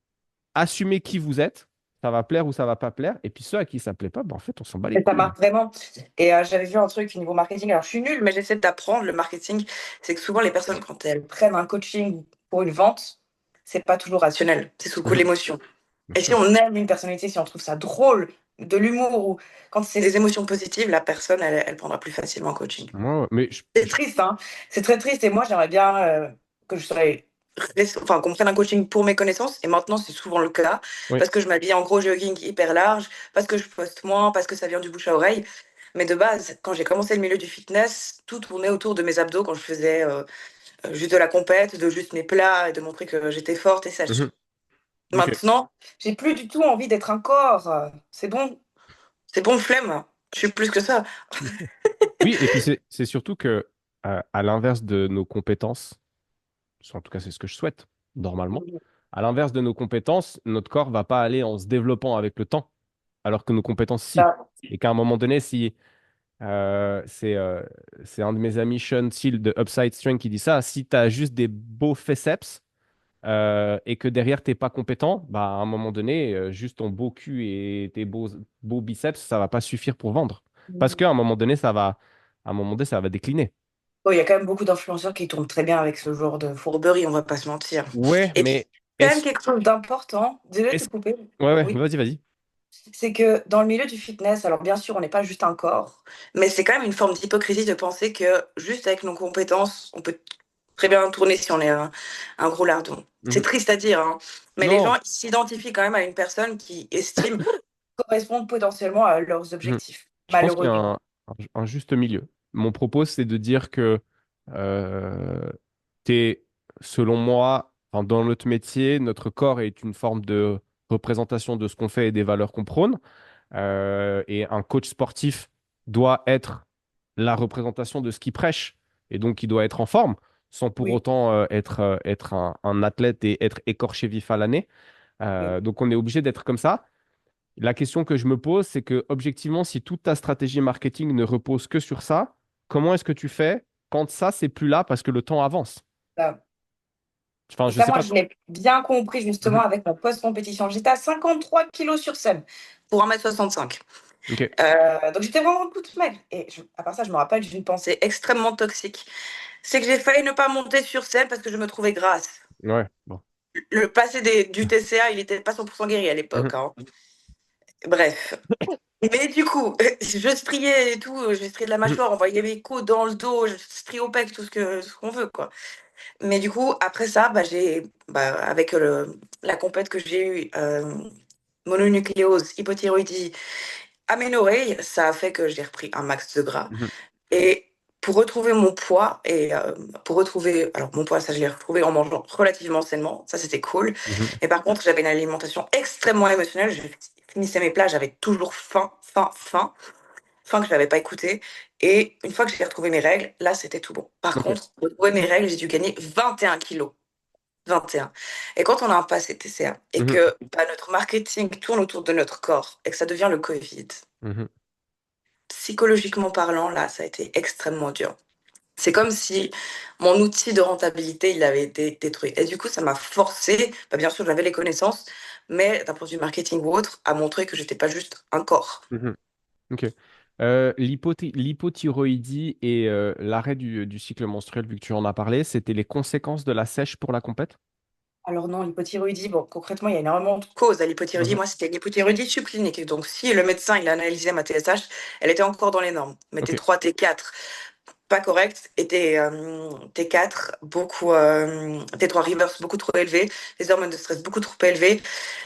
assumez qui vous êtes, ça va plaire ou ça va pas plaire. Et puis ceux à qui ça plaît pas, en fait, on s'en bat les Et ça couilles. marche vraiment. Et j'avais vu un truc au niveau marketing. Alors, je suis nulle, mais j'essaie d'apprendre le marketing. C'est que souvent, les personnes, quand elles prennent un coaching pour une vente, c'est pas toujours rationnel. C'est sous le coup de Mhm, l'émotion. bien Et si sûr. on aime une personnalité, si on trouve ça drôle, de l'humour, ou quand c'est des émotions positives, la personne, elle prendra plus facilement un coaching. Ouais, mais C'est triste, hein. C'est très triste. Et moi, j'aimerais bien que je sois. Enfin, qu'on me prenne un coaching pour mes connaissances. Et maintenant, c'est souvent le cas. oui. Parce que je m'habille en gros jogging hyper large, parce que je poste moins, parce que ça vient du bouche à oreille. Mais de base, quand j'ai commencé le milieu du fitness, tout tournait autour de mes abdos quand je faisais juste de la compète, de juste mes plats et de montrer que j'étais forte et sèche. Mhm, ok. Maintenant, j'ai plus du tout envie d'être un corps. C'est bon, flemme. Je suis plus que ça. Oui, et puis c'est surtout que, à l'inverse de nos compétences, en tout cas, c'est ce que je souhaite, normalement. À l'inverse de nos compétences, notre corps va pas aller en se développant avec le temps, alors que nos compétences, si. Ça, Et qu'à un moment donné, si euh, c'est euh, c'est un de mes amis, Sean Seal de Upside Strength, qui dit ça, si tu as juste des beaux forceps et que derrière, t'es pas compétent, bah, à un moment donné, juste ton beau cul et tes beaux biceps, ça va pas suffire pour vendre. Parce qu'à un moment donné, à un moment donné, ça va décliner. oh, il y a quand même beaucoup d'influenceurs qui tournent très bien avec ce genre de fourberie, on va pas se mentir. Ouais, Et puis, mais quand même est-ce, quelque chose d'important, désolé de te est-ce, couper, ouais, ouais, oui, vas-y, vas-y. c'est que dans le milieu du fitness, alors bien sûr, on n'est pas juste un corps, mais c'est quand même une forme d'hypocrisie de penser que juste avec nos compétences, on peut très bien tourner si on est un gros lardon. C'est Mhm. triste à dire, hein, mais les gens Non, ils s'identifient quand même à une personne qui estime correspondre potentiellement à leurs mhm. objectifs, Je pense qu'il y a malheureusement. un juste milieu. Mon propos, c'est de dire que t'es, selon moi, enfin, dans notre métier, notre corps est une forme de représentation de ce qu'on fait et des valeurs qu'on prône. Et un coach sportif doit être la représentation de ce qu'il prêche. Et donc, il doit être en forme, sans pour Oui, autant être un athlète et être écorché vif à l'année. oui, Donc, on est obligé d'être comme ça. La question que je me pose, c'est que, objectivement, si toute ta stratégie marketing ne repose que sur ça, comment est-ce que tu fais quand ça, c'est plus là parce que le temps avance? ça. Enfin, Et je ça, sais moi, pas. je l'ai bien compris justement Mhm. avec mon post-compétition. J'étais à 53 kilos sur scène pour 1,65 m. Ok. Donc j'étais vraiment toute maigre. Et à part ça, je me rappelle d'une pensée extrêmement toxique. C'est que j'ai failli ne pas monter sur scène parce que je me trouvais grasse. Ouais. Bon. Le passé du TCA, il n'était pas 100% guéri à l'époque, Mhm. hein. Bref. Mais du coup, je striais et tout, je striais de la Mhm. mâchoire, on voyait mes côtes dans le dos, je striais au pec, ce qu'on veut, quoi. Mais du coup, après ça, avec la compète que j'ai eue, mononucléose, hypothyroïdie, aménorrhée, ça a fait que j'ai repris un max de gras. Mhm. Et pour retrouver mon poids, et pour retrouver, alors mon poids, ça je l'ai retrouvé en mangeant relativement sainement, ça c'était cool. Mhm. Mais par contre, j'avais une alimentation extrêmement émotionnelle. Je finissais mes plats, j'avais toujours faim, faim, faim, faim que je n'avais pas écouté. Et une fois que j'ai retrouvé mes règles, là c'était tout bon. Par Ok. contre, pour retrouver mes règles, j'ai dû gagner 21 kilos. 21. Et quand on a un passé TCA et Mhm. que notre marketing tourne autour de notre corps et que ça devient le Covid, Mhm. psychologiquement parlant, là, ça a été extrêmement dur. C'est comme si mon outil de rentabilité, il avait été détruit. Et du coup, ça m'a forcé, bien sûr, j'avais les connaissances, mais d'un point de vue marketing ou autre, à montrer que j'étais pas juste un corps. Mhm. Ok. L'hypothyroïdie et l'arrêt du cycle menstruel, vu que tu en as parlé, c'était les conséquences de la sèche pour la compète? Alors non, l'hypothyroïdie, bon, concrètement, il y a énormément de causes à l'hypothyroïdie. Mhm. Moi, c'était l'hypothyroïdie subclinique. Donc, si le médecin, il a analysé ma TSH, elle était encore dans les normes. Mais Ok. T3, T4, pas correct. Et T4, T3 reverse, beaucoup trop élevé. Les hormones de stress, beaucoup trop élevées.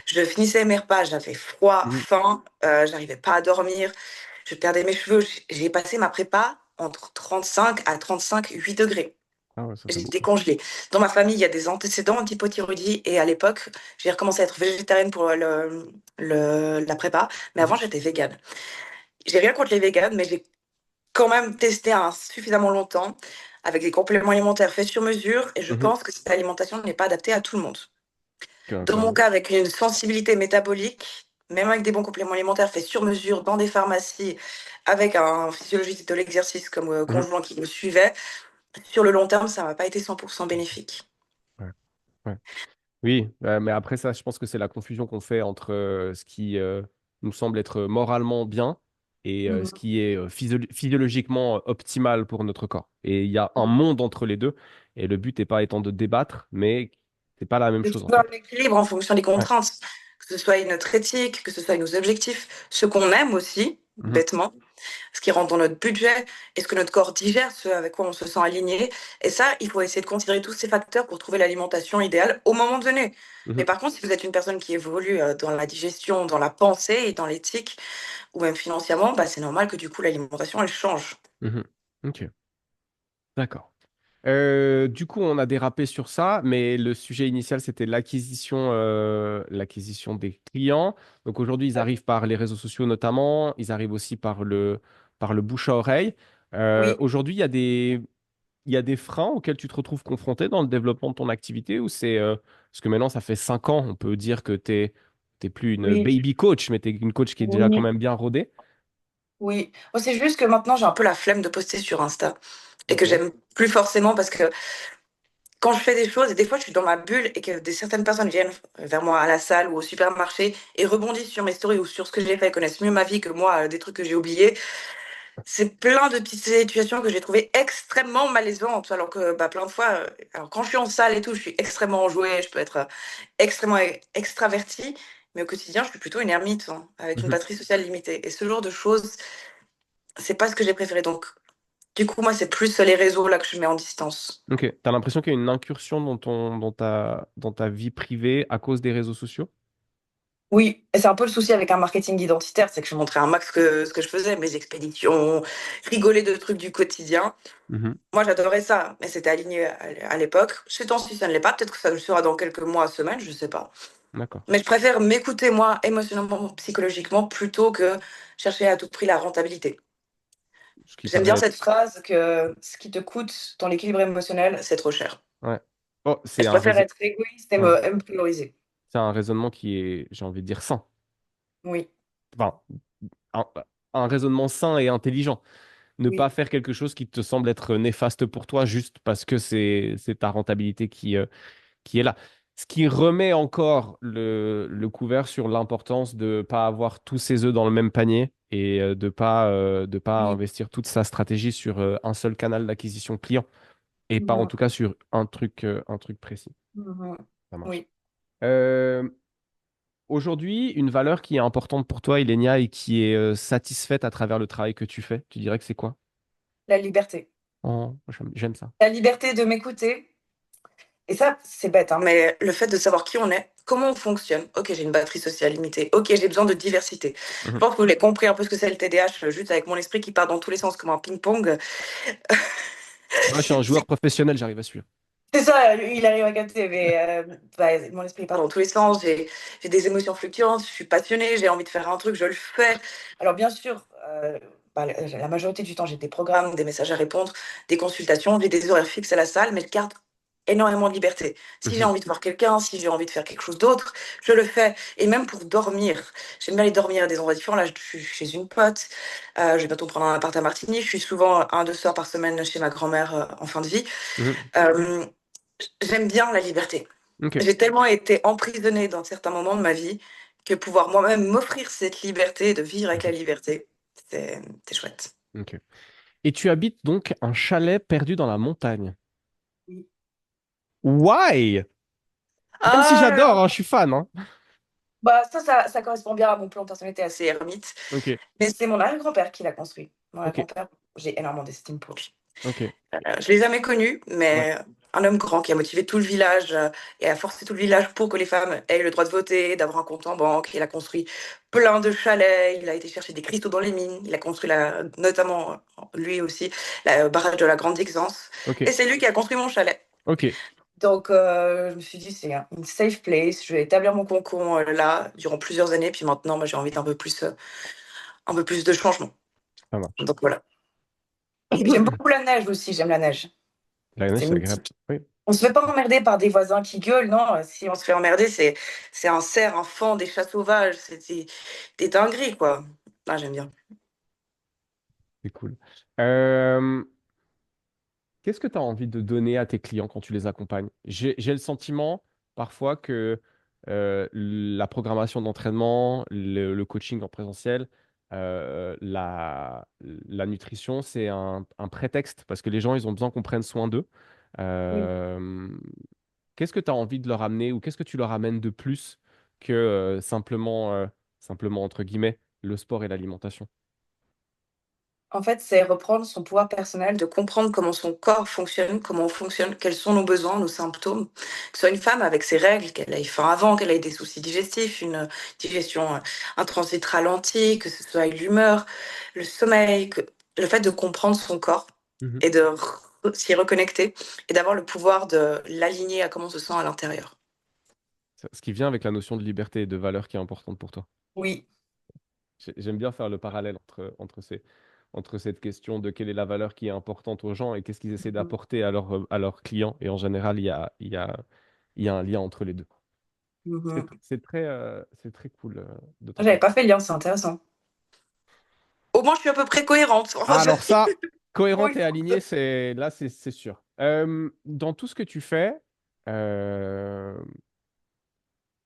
Je finissais mes repas, j'avais froid, Mhm. faim, j'arrivais pas à dormir. Je perdais mes cheveux. J'ai passé ma prépa entre 35 à 8 degrés. Ah ouais, ça fait J'étais beaucoup. congelée. Dans ma famille, il y a des antécédents d'hypothyroïdie et à l'époque, j'ai recommencé à être végétarienne pour la prépa, mais avant, Mhm. j'étais végane. J'ai rien contre les véganes, mais j'ai quand même testé suffisamment longtemps avec des compléments alimentaires faits sur mesure et je Mhm. pense que cette alimentation n'est pas adaptée à tout le monde. Dans mon Clairement. cas, avec une sensibilité métabolique, même avec des bons compléments alimentaires faits sur mesure dans des pharmacies, avec un physiologiste de l'exercice comme Mhm. conjoint qui me suivait, sur le long terme, ça m'a pas été 100% bénéfique. Ouais. Ouais. Oui, mais après ça, je pense que c'est la confusion qu'on fait entre ce qui nous semble être moralement bien et ce Mhm. qui est physiologiquement optimal pour notre corps. Et il y a un monde entre les deux, et le but n'est pas étant de débattre, mais c'est pas la même De chose en trouver un fait. équilibre en fonction des Ouais. contraintes, que ce soit notre éthique, que ce soit nos objectifs, ce qu'on aime aussi, Mhm, bêtement, ce qui rentre dans notre budget et ce que notre corps digère, ce avec quoi on se sent aligné. Et ça, il faut essayer de considérer tous ces facteurs pour trouver l'alimentation idéale au moment donné. Mais mhm, par contre, si vous êtes une personne qui évolue dans la digestion, dans la pensée et dans l'éthique, ou même financièrement, bah, c'est normal que du coup l'alimentation elle change. mhm. Ok, d'accord. Du coup, on a dérapé sur ça, mais le sujet initial, c'était l'acquisition des clients. Donc aujourd'hui, ils arrivent par les réseaux sociaux notamment, ils arrivent aussi par le bouche à oreille. Oui, Aujourd'hui, il y a des freins auxquels tu te retrouves confronté dans le développement de ton activité ou parce que maintenant, ça fait 5 ans, on peut dire que t'es plus une oui, baby coach, mais tu es une coach qui est déjà quand oui, même bien rodée. oui. Moi, c'est juste que maintenant j'ai un peu la flemme de poster sur Insta et que Ok. j'aime plus forcément parce que quand je fais des choses, et des fois je suis dans ma bulle et que certaines personnes viennent vers moi à la salle ou au supermarché et rebondissent sur mes stories ou sur ce que j'ai fait, connaissent mieux ma vie que moi, des trucs que j'ai oubliés. C'est plein de petites situations que j'ai trouvées extrêmement malaisantes, alors que bah, plein de fois, alors quand je suis en salle et tout, je suis extrêmement enjouée, je peux être extrêmement extravertie, mais au quotidien, je suis plutôt une ermite, hein, avec une Mhm. batterie sociale limitée. Et ce genre de choses, c'est pas ce que j'ai préféré. Donc, du coup, moi, c'est plus les réseaux là que je mets en distance. Ok. Tu as l'impression qu'il y a une incursion dans ta vie privée à cause des réseaux sociaux? Oui, et c'est un peu le souci avec un marketing identitaire, c'est que je montrais un max que ce que je faisais, mes expéditions, rigoler de trucs du quotidien. Mhm. Moi, j'adorais ça, mais c'était aligné à l'époque. Ces temps-ci, ça ne l'est pas. Peut-être que ça le sera dans quelques mois, semaines, je sais pas. D'accord. Mais je préfère m'écouter, moi, émotionnellement, psychologiquement, plutôt que chercher à tout prix la rentabilité. Ce qui J'aime bien paraît être. cette phrase que ce qui te coûte dans l'équilibre émotionnel, c'est trop cher. Ouais. Oh, Et je préfère être égoïste et ouais. me prioriser. C'est un raisonnement qui est, j'ai envie de dire, sain. Oui, Enfin, un, un raisonnement sain et intelligent. Ne pas oui, faire quelque chose qui te semble être néfaste pour toi juste parce que c'est ta rentabilité qui est là. Ce qui remet encore le couvert sur l'importance de ne pas avoir tous ses œufs dans le même panier et de pas oui, investir toute sa stratégie sur un seul canal d'acquisition client et pas en mhm, tout cas sur un truc précis. mhm, Ça marche. oui, Euh, Aujourd'hui, une valeur qui est importante pour toi, Ilenia, et qui est satisfaite à travers le travail que tu fais, tu dirais que c'est quoi? la liberté. Oh, j'aime ça. La liberté de m'écouter. Et ça, c'est bête, hein, mais le fait de savoir qui on est, comment on fonctionne. Ok, j'ai une batterie sociale limitée. Ok, j'ai besoin de diversité. Je Mhm. pense que vous l'avez compris un peu ce que c'est le TDAH, juste avec mon esprit qui part dans tous les sens comme un ping-pong. Moi, je suis un joueur professionnel, j'arrive à suivre. C'est ça, lui, il arrive à capter, mais bah, mon esprit part dans tous les sens. J'ai des émotions fluctuantes, je suis passionnée, j'ai envie de faire un truc, je le fais. Alors, bien sûr, bah, la majorité du temps, j'ai des programmes, des messages à répondre, des consultations, j'ai des horaires fixes à la salle, mais je garde énormément de liberté. Si j'ai Mhm. envie de voir quelqu'un, si j'ai envie de faire quelque chose d'autre, je le fais. Et même pour dormir, j'aime bien aller dormir à des endroits différents. Là, je suis chez une pote, je vais bientôt prendre un appart à Martigny. Je suis souvent un, deux soirs par semaine chez ma grand-mère en fin de vie. Mhm. Euh, J'aime bien la liberté. Ok, J'ai tellement été emprisonnée dans certains moments de ma vie que pouvoir moi-même m'offrir cette liberté, de vivre avec la Mhm. liberté, c'est chouette. Ok. Et tu habites donc un chalet perdu dans la montagne. Oui. Why? Même si Ah, j'adore, hein, je suis fan, hein. bah ça correspond bien à mon plan de personnalité assez ermite. Ok, Mais c'est mon arrière-grand-père qui l'a construit. Mon ok, arrière-grand-père, j'ai énormément d'estime pour lui. ok. Je l'ai jamais connu, Ouais. mais un homme grand qui a motivé tout le village et a forcé tout le village pour que les femmes aient le droit de voter, d'avoir un compte en banque. Il a construit plein de chalets, il a été chercher des cristaux dans les mines, il a construit notamment lui aussi la barrage de la Grande Exence. Ok, Et c'est lui qui a construit mon chalet. ok. Donc je me suis dit c'est une safe place, je vais établir mon cocon là durant plusieurs années, puis maintenant bah, j'ai envie un peu plus de changement. Ça marche. Donc voilà. Et puis j'aime beaucoup la neige aussi, j'aime la neige. La neige, C'est c'est agréable. mythique. Oui. On se fait pas emmerder par des voisins qui gueulent, non. Si on se fait emmerder, c'est un cerf, un faon, des chats sauvages, c'est des dingueries, quoi. Ah, j'aime bien. C'est cool. Euh, Qu'est-ce que tu as envie de donner à tes clients quand tu les accompagnes? J'ai le sentiment parfois que la programmation d'entraînement, le coaching en présentiel, la nutrition, c'est un prétexte parce que les gens, ils ont besoin qu'on prenne soin d'eux. Oui. Euh, Qu'est-ce que tu as envie de leur amener ou qu'est-ce que tu leur amènes de plus que simplement, entre guillemets, le sport et l'alimentation? En fait, c'est reprendre son pouvoir personnel, de comprendre comment son corps fonctionne, comment on fonctionne, quels sont nos besoins, nos symptômes. Que ce soit une femme avec ses règles, qu'elle ait faim avant, qu'elle ait des soucis digestifs, une digestion, un transit ralenti, que ce soit l'humeur, le sommeil, le fait de comprendre son corps Mhm. et de s'y reconnecter et d'avoir le pouvoir de l'aligner à comment on se sent à l'intérieur. Ce qui vient avec la notion de liberté et de valeur qui est importante pour toi. Oui. J'aime bien faire le parallèle entre cette question de quelle est la valeur qui est importante aux gens et qu'est-ce qu'ils essaient Mhm. d'apporter à leurs clients. Et en général, il y a un lien entre les deux. C'est Mhm. c'est très cool de J'avais t'entendre. pas fait le lien, c'est intéressant. Au moins, je suis à peu près cohérente. Ah, alors ça, Pour cohérente une et fois. alignée, c'est sûr. Dans tout ce que tu fais, euh,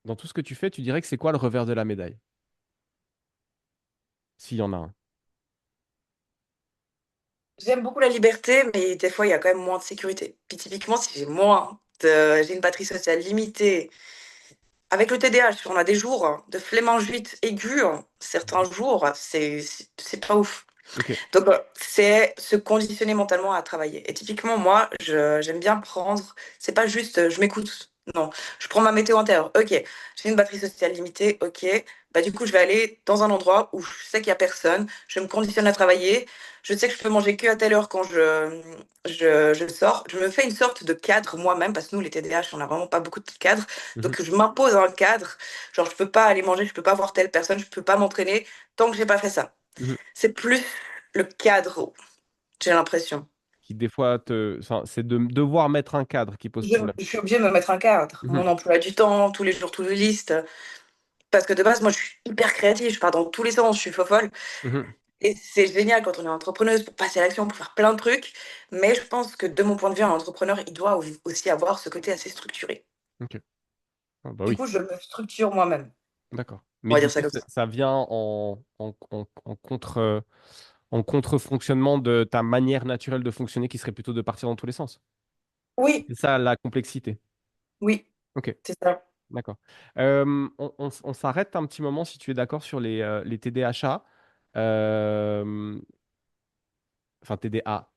dans tout ce que tu fais, tu dirais que c'est quoi le revers de la médaille, s'il y en a un? J'aime beaucoup la liberté, mais des fois, il y a quand même moins de sécurité. Puis typiquement, si j'ai une batterie sociale limitée, avec le TDAH, on a des jours de flémingite aiguë, certains jours, c'est pas ouf. Ok. Donc, c'est se conditionner mentalement à travailler. Et typiquement, moi, j'aime bien prendre, c'est pas juste je m'écoute. Non, je prends ma météo intérieure. Ok, j'ai une batterie sociale limitée. Ok, bah du coup, je vais aller dans un endroit où je sais qu'il y a personne. Je me conditionne à travailler. Je sais que je peux manger que à telle heure quand je sors. Je me fais une sorte de cadre moi-même parce que nous, les TDAH, on n'a vraiment pas beaucoup de cadre. Mhm, Donc, je m'impose un cadre. Genre, je peux pas aller manger, je peux pas voir telle personne, je peux pas m'entraîner tant que j'ai pas fait ça. mhm. C'est plus le cadre, j'ai l'impression. Qui des fois enfin, c'est de devoir mettre un cadre qui pose Je, problème. je suis obligée de me mettre un cadre. Mhm, Mon emploi du temps, tous les jours, to-do list. Parce que de base, moi, je suis hyper créative. Je pars dans tous les sens. Je suis fofolle. mhm. Et c'est génial quand on est entrepreneuse pour passer à l'action, pour faire plein de trucs. Mais je pense que de mon point de vue, un entrepreneur, il doit aussi avoir ce côté assez structuré. Ok. Ah, bah Du oui, coup, je me structure moi-même. d'accord. On Mais va du dire ça coup, comme ça, ça. ça vient en contre-fonctionnement de ta manière naturelle de fonctionner qui serait plutôt de partir dans tous les sens. Oui, C'est ça la complexité. oui, Ok, c'est ça. d'accord. On s'arrête un petit moment si tu es d'accord sur les TDHA. Euh, enfin, TDAH,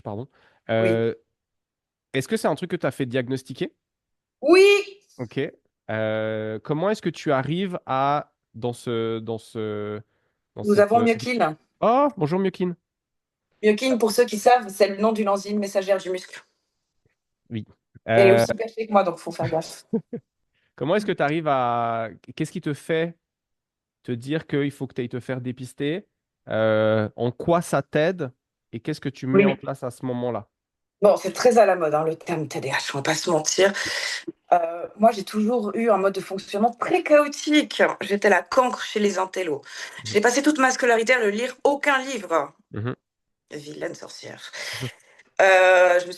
pardon. Oui. Euh, Est-ce que c'est un truc que tu as fait diagnostiquer? Oui, Ok. Comment est-ce que tu arrives à dans nous avons cette. myokine. Oh, bonjour Miokin. Myokine, pour ceux qui savent, c'est le nom d'une enzyme messagère du muscle. Oui. Elle est Euh, aussi cachée que moi, donc faut faire gaffe. Comment est-ce que tu arrives à. Qu'est-ce qui te fait te dire qu'il faut que tu ailles te faire dépister? En quoi ça t'aide? Et qu'est-ce que tu mets en Oui. place à ce moment-là? Bon, c'est très à la mode, hein, le terme TDAH, on va pas se mentir. Moi, j'ai toujours eu un mode de fonctionnement très chaotique. J'étais la cancre chez les intellos. Mhm. J'ai passé toute ma scolarité à ne lire aucun livre. Mhm. Vilaine sorcière. Je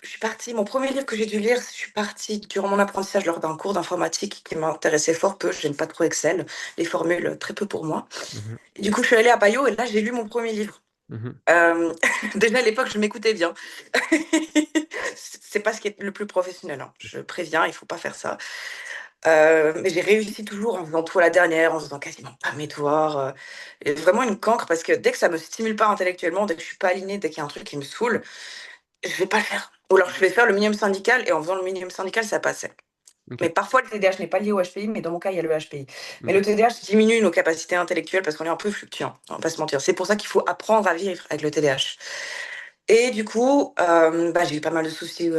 suis partie, mon premier livre que j'ai dû lire, je suis partie durant mon apprentissage lors d'un cours d'informatique qui m'intéressait fort peu. J'aime pas trop Excel, les formules, très peu pour moi. Mhm. Et du coup, je suis allée à Bayo et là, j'ai lu mon premier livre. Mhm. Euh, Déjà à l'époque, je m'écoutais bien. C'est pas ce qui est le plus professionnel, hein. Je préviens, il faut pas faire ça. Mais j'ai réussi toujours en faisant tout à la dernière, en faisant quasiment pas mes devoirs. Et vraiment une cancre parce que dès que ça me stimule pas intellectuellement, dès que je suis pas alignée, dès qu'il y a un truc qui me saoule, je vais pas le faire. Ou alors je vais faire le minimum syndical et en faisant le minimum syndical, ça passait. Ok. Mais parfois, le TDAH n'est pas lié au HPI, mais dans mon cas, il y a le HPI. Mais Ok. le TDAH diminue nos capacités intellectuelles parce qu'on est un peu fluctuant, on va pas se mentir. C'est pour ça qu'il faut apprendre à vivre avec le TDAH. Et du coup, bah, j'ai eu pas mal de soucis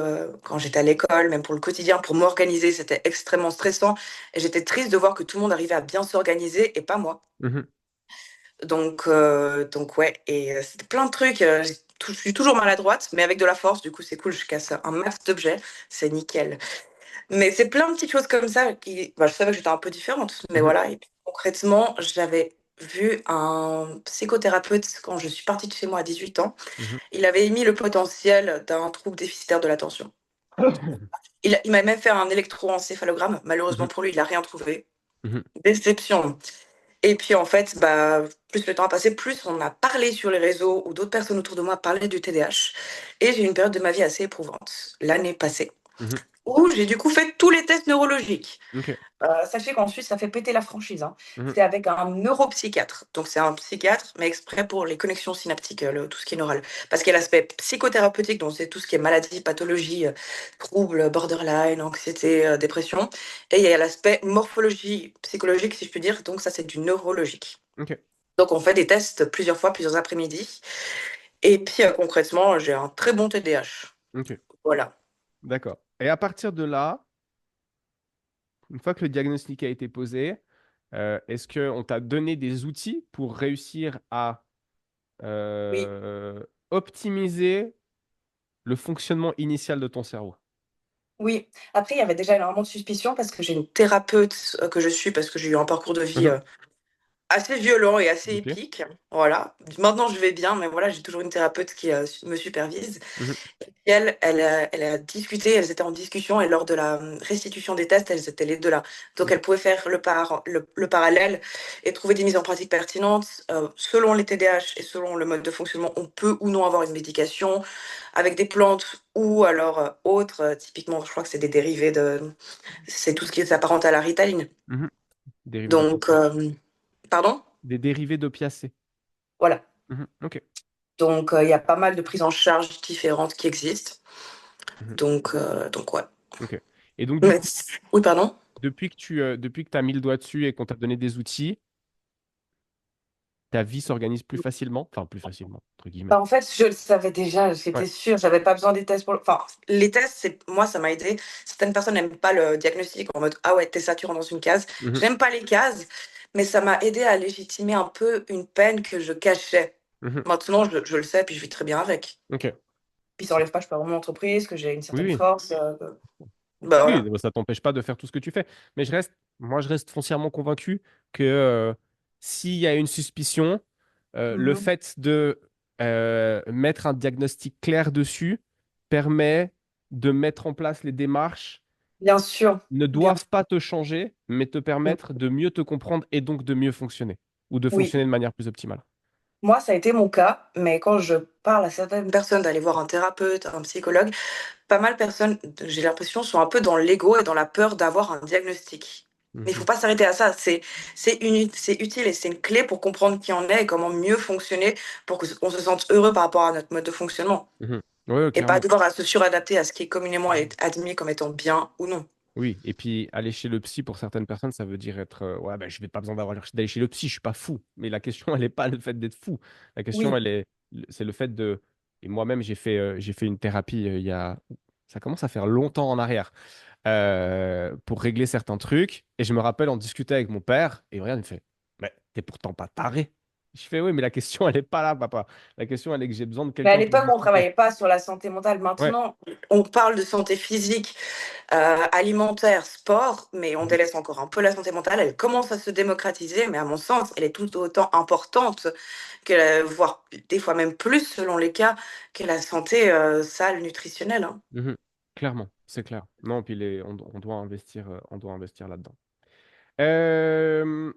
quand j'étais à l'école, même pour le quotidien, pour m'organiser, c'était extrêmement stressant. Et j'étais triste de voir que tout le monde arrivait à bien s'organiser et pas moi. Mhm. Donc ouais, et c'était plein de trucs. Je suis toujours maladroite, mais avec de la force, du coup, c'est cool. Je casse un max d'objets, c'est nickel. Mais c'est plein de petites choses comme ça qui. Bah, je savais que j'étais un peu différente, mais Mhm. voilà. Et puis, concrètement, j'avais vu un psychothérapeute quand je suis partie de chez moi à 18 ans. Mhm. Il avait émis le potentiel d'un trouble déficitaire de l'attention. Il m'a même fait un électroencéphalogramme. Malheureusement Mhm, pour lui, il a rien trouvé. mhm, Déception. Et puis en fait, bah, plus le temps a passé, plus on a parlé sur les réseaux ou d'autres personnes autour de moi parlaient du TDAH. Et j'ai eu une période de ma vie assez éprouvante l'année passée, mhm. où j'ai du coup fait tous les tests neurologiques. Ok. Sachez qu'en Suisse, ça fait péter la franchise, hein. Mhm, C'est avec un neuropsychiatre. Donc c'est un psychiatre, mais exprès pour les connexions synaptiques, tout ce qui est neural. Parce qu'il y a l'aspect psychothérapeutique, donc c'est tout ce qui est maladie, pathologie, troubles, borderline, anxiété, dépression. Et il y a l'aspect morphologie psychologique, si je peux dire. Donc ça, c'est du neurologique. ok. Donc on fait des tests plusieurs fois, plusieurs après-midi. Et puis concrètement, j'ai un très bon TDAH. Ok. Voilà. D'accord. Et à partir de là, une fois que le diagnostic a été posé, est-ce qu'on t'a donné des outils pour réussir à Oui. optimiser le fonctionnement initial de ton cerveau? Oui. Après, il y avait déjà énormément de suspicions parce que j'ai une thérapeute que je suis parce que j'ai eu un parcours de vie Mhm. assez violent et assez Ok. épique. Voilà. Maintenant, je vais bien, mais voilà, j'ai toujours une thérapeute qui me supervise. Mhm, Et elle a discuté, elles étaient en discussion et lors de la restitution des tests, elles étaient les deux là. Donc, mhm, elles pouvaient faire le parallèle et trouver des mises en pratique pertinentes. Selon les TDAH et selon le mode de fonctionnement, on peut ou non avoir une médication avec des plantes ou alors autres. Typiquement, je crois que c'est des dérivés de. C'est tout ce qui s'apparente à la ritaline. mhm. Dérivés Donc, d'opiacés. pardon? Des dérivés d'opiacés. Voilà. Mhm, ok. Donc, il y a pas mal de prises en charge différentes qui existent. Mhm, Donc ouais. ok. Et donc, du Mais coup, oui, pardon? depuis que tu as mis le doigt dessus et qu'on t'a donné des outils, ta vie s'organise plus facilement. Enfin, plus facilement, entre guillemets. Bah, en fait, je le savais déjà, Ouais. j'étais sûre, j'avais pas besoin des tests pour enfin, les tests, c'est moi, ça m'a aidé. Certaines personnes n'aiment pas le diagnostic en mode: «Ah ouais, tu es ça, tu rentres dans une case». Mhm, J'aime pas les cases, mais ça m'a aidé à légitimer un peu une peine que je cachais. mhm. Maintenant, je le sais, puis je vis très bien avec. Ok. Puis ça enlève pas que je peux avoir mon entreprise, que j'ai une Oui, certaine oui. force, bah, Oui, voilà. bah, ça t'empêche pas de faire tout ce que tu fais. Mais moi, je reste foncièrement convaincu que s'il y a une suspicion, le Mmh. fait de mettre un diagnostic clair dessus permet de mettre en place les démarches Bien sûr, ne bien doivent pas te changer, mais te sûr. permettre de mieux te comprendre et donc de mieux fonctionner ou de Oui. fonctionner de manière plus optimale. Moi, ça a été mon cas, mais quand je parle à certaines personnes d'aller voir un thérapeute, un psychologue, pas mal de personnes, j'ai l'impression, sont un peu dans l'ego et dans la peur d'avoir un diagnostic. Mais il faut Mhm. pas s'arrêter à ça. C'est utile et c'est une clé pour comprendre qui on est et comment mieux fonctionner pour qu'on se sente heureux par rapport à notre mode de fonctionnement. Mhm. Ouais, Et pas clairement. devoir à se suradapter à ce qui est communément admis comme étant bien ou non. Oui, et puis aller chez le psy pour certaines personnes, ça veut dire être ouais, ben, je vais pas besoin d'aller chez le psy, je suis pas fou. Mais la question, elle n'est pas le fait d'être fou. La question, Oui, c'est le fait de. Et moi-même, j'ai fait une thérapie ça commence à faire longtemps en arrière pour régler certains trucs. Et je me rappelle en discuter avec mon père, et rien, il me fait, mais t'es pourtant pas taré. Je fais, oui, mais la question, elle est pas là, papa. La question, elle est que j'ai besoin de mais à quelqu'un pour l'époque, on discuter. travaillait pas sur la santé mentale. Ouais. Maintenant, on parle de santé physique, alimentaire, sport, mais on Mhm. délaisse encore un peu la santé mentale. Elle commence à se démocratiser, mais à mon sens, elle est tout autant importante que voire des fois même plus selon les cas, que la santé, sale nutritionnelle, hein. Mhm. Clairement, c'est clair. Non, puis on doit investir là-dedans. Euh,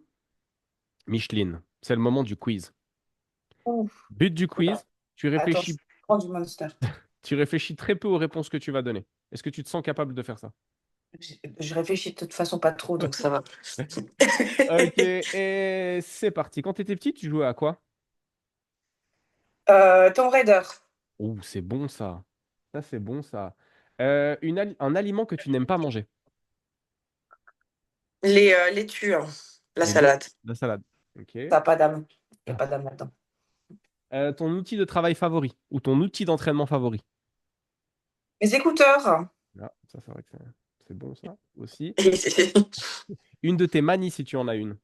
Micheline, c'est le moment du quiz. Ouf, But du oula. quiz, Attends, je prends du Monster. tu réfléchis très peu aux réponses que tu vas donner. Est-ce que tu te sens capable de faire ça? Je réfléchis de toute façon pas trop, donc ça va. Ok, et c'est parti. Quand tu étais petit, tu jouais à quoi? Tomb Raider, Ouh, c'est bon ça. Ça, c'est bon ça. Un aliment que tu n'aimes pas manger. les, laitues, hein, la Les laits, salade, la salade. Ok. ça a pas d'âme. Il y a pas d'âme là-dedans. Ton outil de travail favori ou ton outil d'entraînement favori. Mes écouteurs, Ah, ça, c'est vrai que c'est bon ça aussi. et Une de tes manies si tu en as une.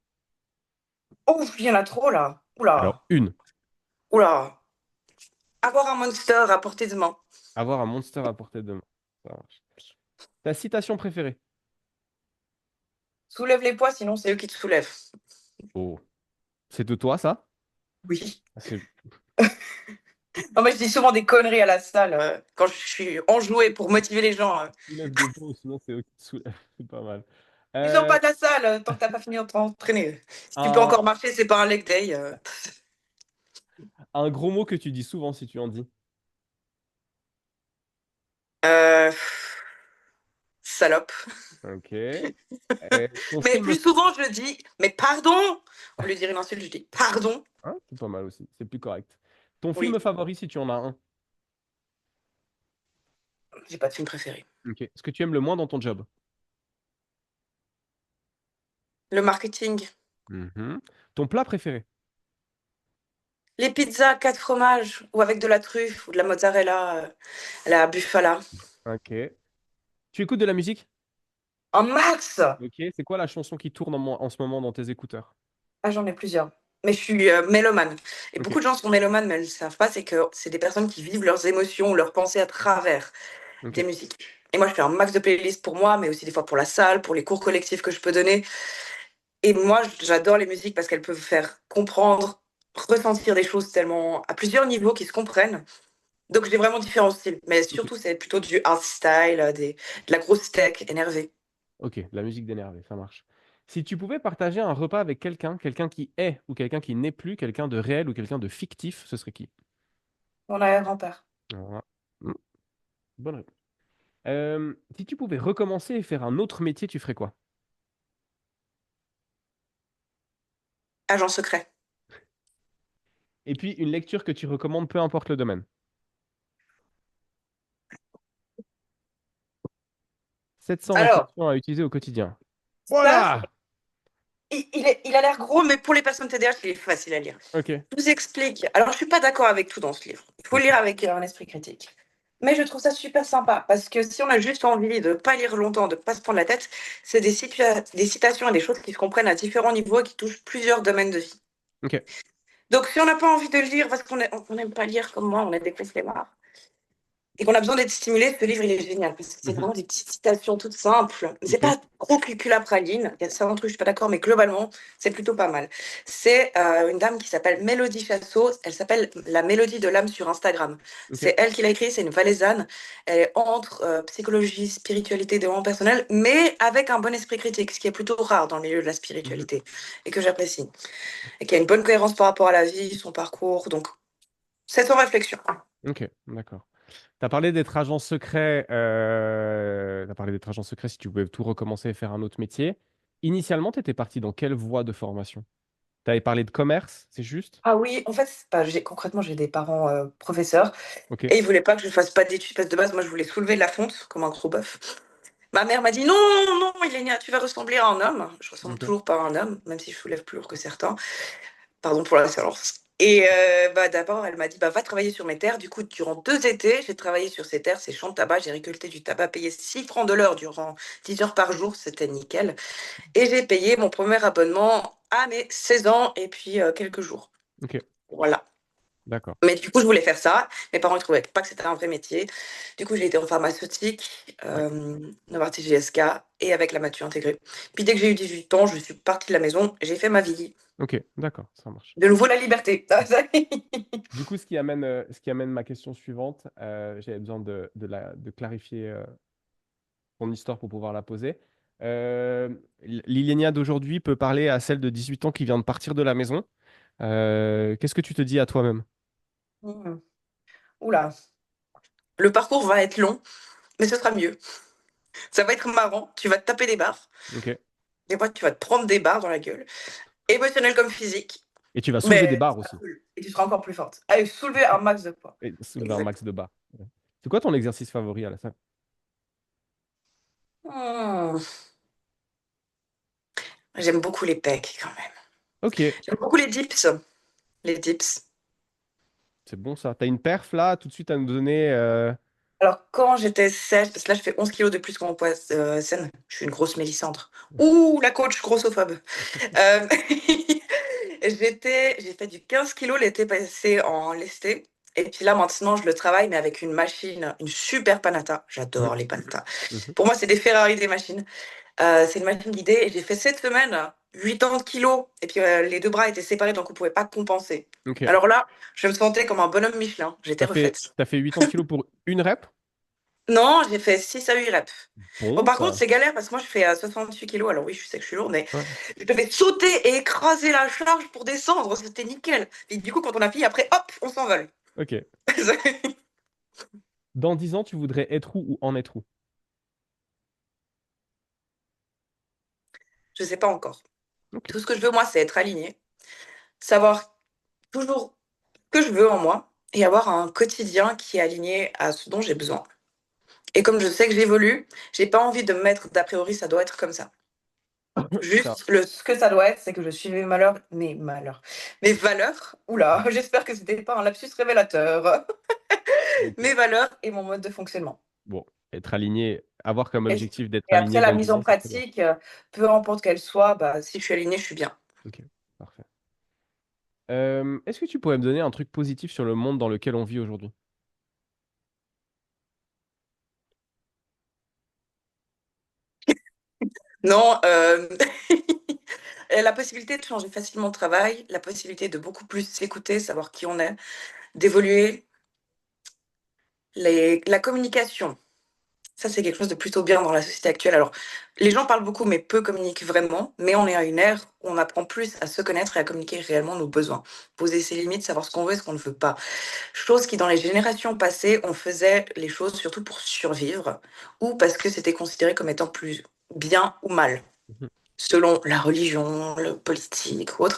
ouf, il y en a trop là. Alors, Oula, une. oula. Avoir un Monster à portée de main. Avoir un monster à portée de main. Ça marche. Ta citation préférée. Soulève les poids, sinon c'est eux qui te soulèvent. Oh. C'est de toi ça? Oui. Ah, c'est Non, mais je dis souvent des conneries à la salle quand je suis enjouée pour motiver les gens. Soulève des poids, sinon c'est eux qui te soulèvent. C'est pas mal. Tu sors Euh, pas de la salle tant que t'as pas fini de t'entraîner. Si tu peux un, encore marcher, c'est pas un leg day. un gros mot que tu dis souvent si tu en dis. Euh, Salope. Ok. Ton Mais film. plus souvent, je le dis, mais pardon! Au lieu de dire une insulte, je dis pardon. Hein, c'est pas mal aussi. C'est plus correct. Ton film Oui, favori si tu en as un. j'ai pas de film préféré. Ok. Ce que tu aimes le moins dans ton job. Le marketing. Mhm. Ton plat préféré. Les pizzas 4 fromages ou avec de la truffe ou de la mozzarella, la bufala. Ok. Tu écoutes de la musique? Un max! Ok. C'est quoi la chanson qui tourne en ce moment dans tes écouteurs? Ah, j'en ai plusieurs. Mais je suis mélomane. Et Ok. beaucoup de gens sont mélomanes, mais elles ne le savent pas, c'est que c'est des personnes qui vivent leurs émotions, leurs pensées à travers Ok. des musiques. Et moi, je fais un max de playlists pour moi, mais aussi des fois pour la salle, pour les cours collectifs que je peux donner. Et moi, j'adore les musiques parce qu'elles peuvent faire comprendre, ressentir des choses tellement à plusieurs niveaux qui se comprennent. Donc j'ai vraiment différents styles, mais Ok. surtout c'est plutôt du hard style, de la grosse tech énervée. Ok. La musique d'énervé, ça marche. Si tu pouvais partager un repas avec quelqu'un, quelqu'un qui est ou quelqu'un qui n'est plus, quelqu'un de réel ou quelqu'un de fictif, ce serait qui? Mon arrière-grand-père. Voilà. Mm. Bonne réponse. Si tu pouvais recommencer et faire un autre métier, tu ferais quoi? Agent secret. Et puis une lecture que tu recommandes, peu importe le domaine. 700 Alors, réflexions à utiliser au quotidien. ça, Voilà! il a l'air gros, mais pour les personnes TDAH, il est facile à lire. Ok. Je vous explique. Alors, je suis pas d'accord avec tout dans ce livre. Il faut le Ok. lire avec un esprit critique. Mais je trouve ça super sympa parce que si on a juste envie de pas lire longtemps, de pas se prendre la tête, c'est des citations et des choses qui se comprennent à différents niveaux et qui touchent plusieurs domaines de vie. Ok. Donc, si on n'a pas envie de lire parce on n'aime pas lire comme moi, on est des flemmards, et qu'on a besoin d'être stimulé, ce livre, il est génial parce que c'est Mhm. vraiment des petites citations toutes simples. C'est Ok. pas trop cuculapraline, il y a certains trucs, je suis pas d'accord, mais globalement, c'est plutôt pas mal. C'est une dame qui s'appelle Mélodie Chassot, elle s'appelle La Mélodie de l'âme sur Instagram. Ok. C'est elle qui l'a écrit, c'est une Valaisanne. Elle est entre psychologie, spiritualité, développement personnel, mais avec un bon esprit critique, ce qui est plutôt rare dans le milieu de la Mhm. spiritualité et que j'apprécie. Et qui a une bonne cohérence par rapport à la vie, son parcours, donc c'est sans réflexion. Ok. D'accord. Tu as parlé d'être agent secret. Tu parlé d'être agent secret si tu pouvais tout recommencer et faire un autre métier. Initialement, tu étais parti dans quelle voie de formation? Tu avais parlé de commerce, c'est juste? Ah oui, en fait, bah, concrètement, j'ai des parents professeurs Ok. et ils voulaient pas que je fasse pas d'études parce que de base, moi, je voulais soulever de la fonte comme un gros bœuf. Ma mère m'a dit non, non, non, Ilenia, tu vas ressembler à un homme. Je ressemble Ok. toujours pas à un homme, même si je soulève plus lourd que certains. Pardon pour la silence. Et bah, d'abord, elle m'a dit bah, va travailler sur mes terres. Du coup, durant 2 étés, j'ai travaillé sur ces terres, ces champs de tabac. J'ai récolté du tabac payé 6 francs de l'heure durant 10 heures par jour. C'était nickel. Et j'ai payé mon premier abonnement à mes 16 ans et puis quelques jours. Ok. Voilà. D'accord. Mais du coup, je voulais faire ça. Mes parents ne trouvaient pas que c'était un vrai métier. Du coup, j'ai été en pharmaceutique, Ouais. dans partie GSK et avec la maths intégrée. Puis dès que j'ai eu 18 ans, je suis partie de la maison, j'ai fait ma vie. Ok. D'accord. Ça marche. De nouveau, la liberté. Du coup, ce qui amène ma question suivante, j'avais besoin de clarifier ton histoire pour pouvoir la poser. L'Illénia d'aujourd'hui peut parler à celle de 18 ans qui vient de partir de la maison. Qu'est-ce que tu te dis à toi-même? Hmm. Oula, le parcours va être long, mais ce sera mieux. Ça va être marrant, tu vas te taper des barres. Ok. Des fois, tu vas te prendre des barres dans la gueule, émotionnel comme physique, Et tu vas soulever des mais barres ce sera aussi. cool. Et tu seras encore plus forte. Allez, soulever un max de poids. Et soulever un max Exactement. de barres. Ouais. C'est quoi ton exercice favori à la salle? Hmm. J'aime beaucoup les pecs quand même. Ok, J'aime beaucoup les dips. Les dips. c'est bon ça. T'as une perf là, tout de suite à nous donner. Alors, quand j'étais sèche, parce que là, je fais 11 kilos de plus que mon poids saine, je suis une grosse mélissandre. Ouh, la coach grossophobe. Euh, j'ai fait du 15 kilos l'été passé en lesté. Et puis là, maintenant, je le travaille, mais avec une machine, une super Panata. Mhm, J'adore les Panata. mhm. Pour moi, c'est des Ferrari des machines. C'est une machine guidée. Et j'ai fait cette semaine. 80 kilos et puis les deux bras étaient séparés donc on pouvait pas compenser. Ok. Alors là, je me sentais comme un bonhomme Michelin. J'étais refaite. T'as fait 80 kilos pour une rep? Non, j'ai fait 6 à 8 reps. Bon, Bon, par contre, ça. c'est galère parce que moi, je fais 68 kilos. Alors oui, je sais que je suis lourde, mais Ouais. je devais sauter et écraser la charge pour descendre. C'était nickel. Et du coup, quand on a fini, après, hop, on s'envole. Ok. Dans 10 ans, tu voudrais être où ou en être où? Je sais pas encore. Ok. Tout ce que je veux, moi, c'est être alignée, savoir toujours ce que je veux en moi et avoir un quotidien qui est aligné à ce dont j'ai besoin. Et comme je sais que j'évolue, j'ai pas envie de me mettre d'a priori, ça doit être comme ça. Ça. Juste, ce que ça doit être, c'est que je suis mes valeurs. Oula, j'espère que c'était pas un lapsus révélateur. Ok. Mes valeurs et mon mode de fonctionnement. Bon, être aligné, avoir comme Et, objectif d'être et après, aligné la dans mise 10 en ans, c'est très bien. pratique, peu importe qu'elle soit, bah, si je suis alignée, je suis bien. Ok, parfait. Est-ce que tu pourrais me donner un truc positif sur le monde dans lequel on vit aujourd'hui? Non, la possibilité de changer facilement de travail, la possibilité de beaucoup plus s'écouter, savoir qui on est, d'évoluer, la communication. Ça, c'est quelque chose de plutôt bien dans la société actuelle. Alors, les gens parlent beaucoup, mais peu communiquent vraiment. Mais on est à une ère où on apprend plus à se connaître et à communiquer réellement nos besoins. Poser ses limites, savoir ce qu'on veut et ce qu'on ne veut pas. Chose qui, dans les générations passées, on faisait les choses surtout pour survivre ou parce que c'était considéré comme étant plus bien ou mal, Mhm. selon la religion, le politique ou autre.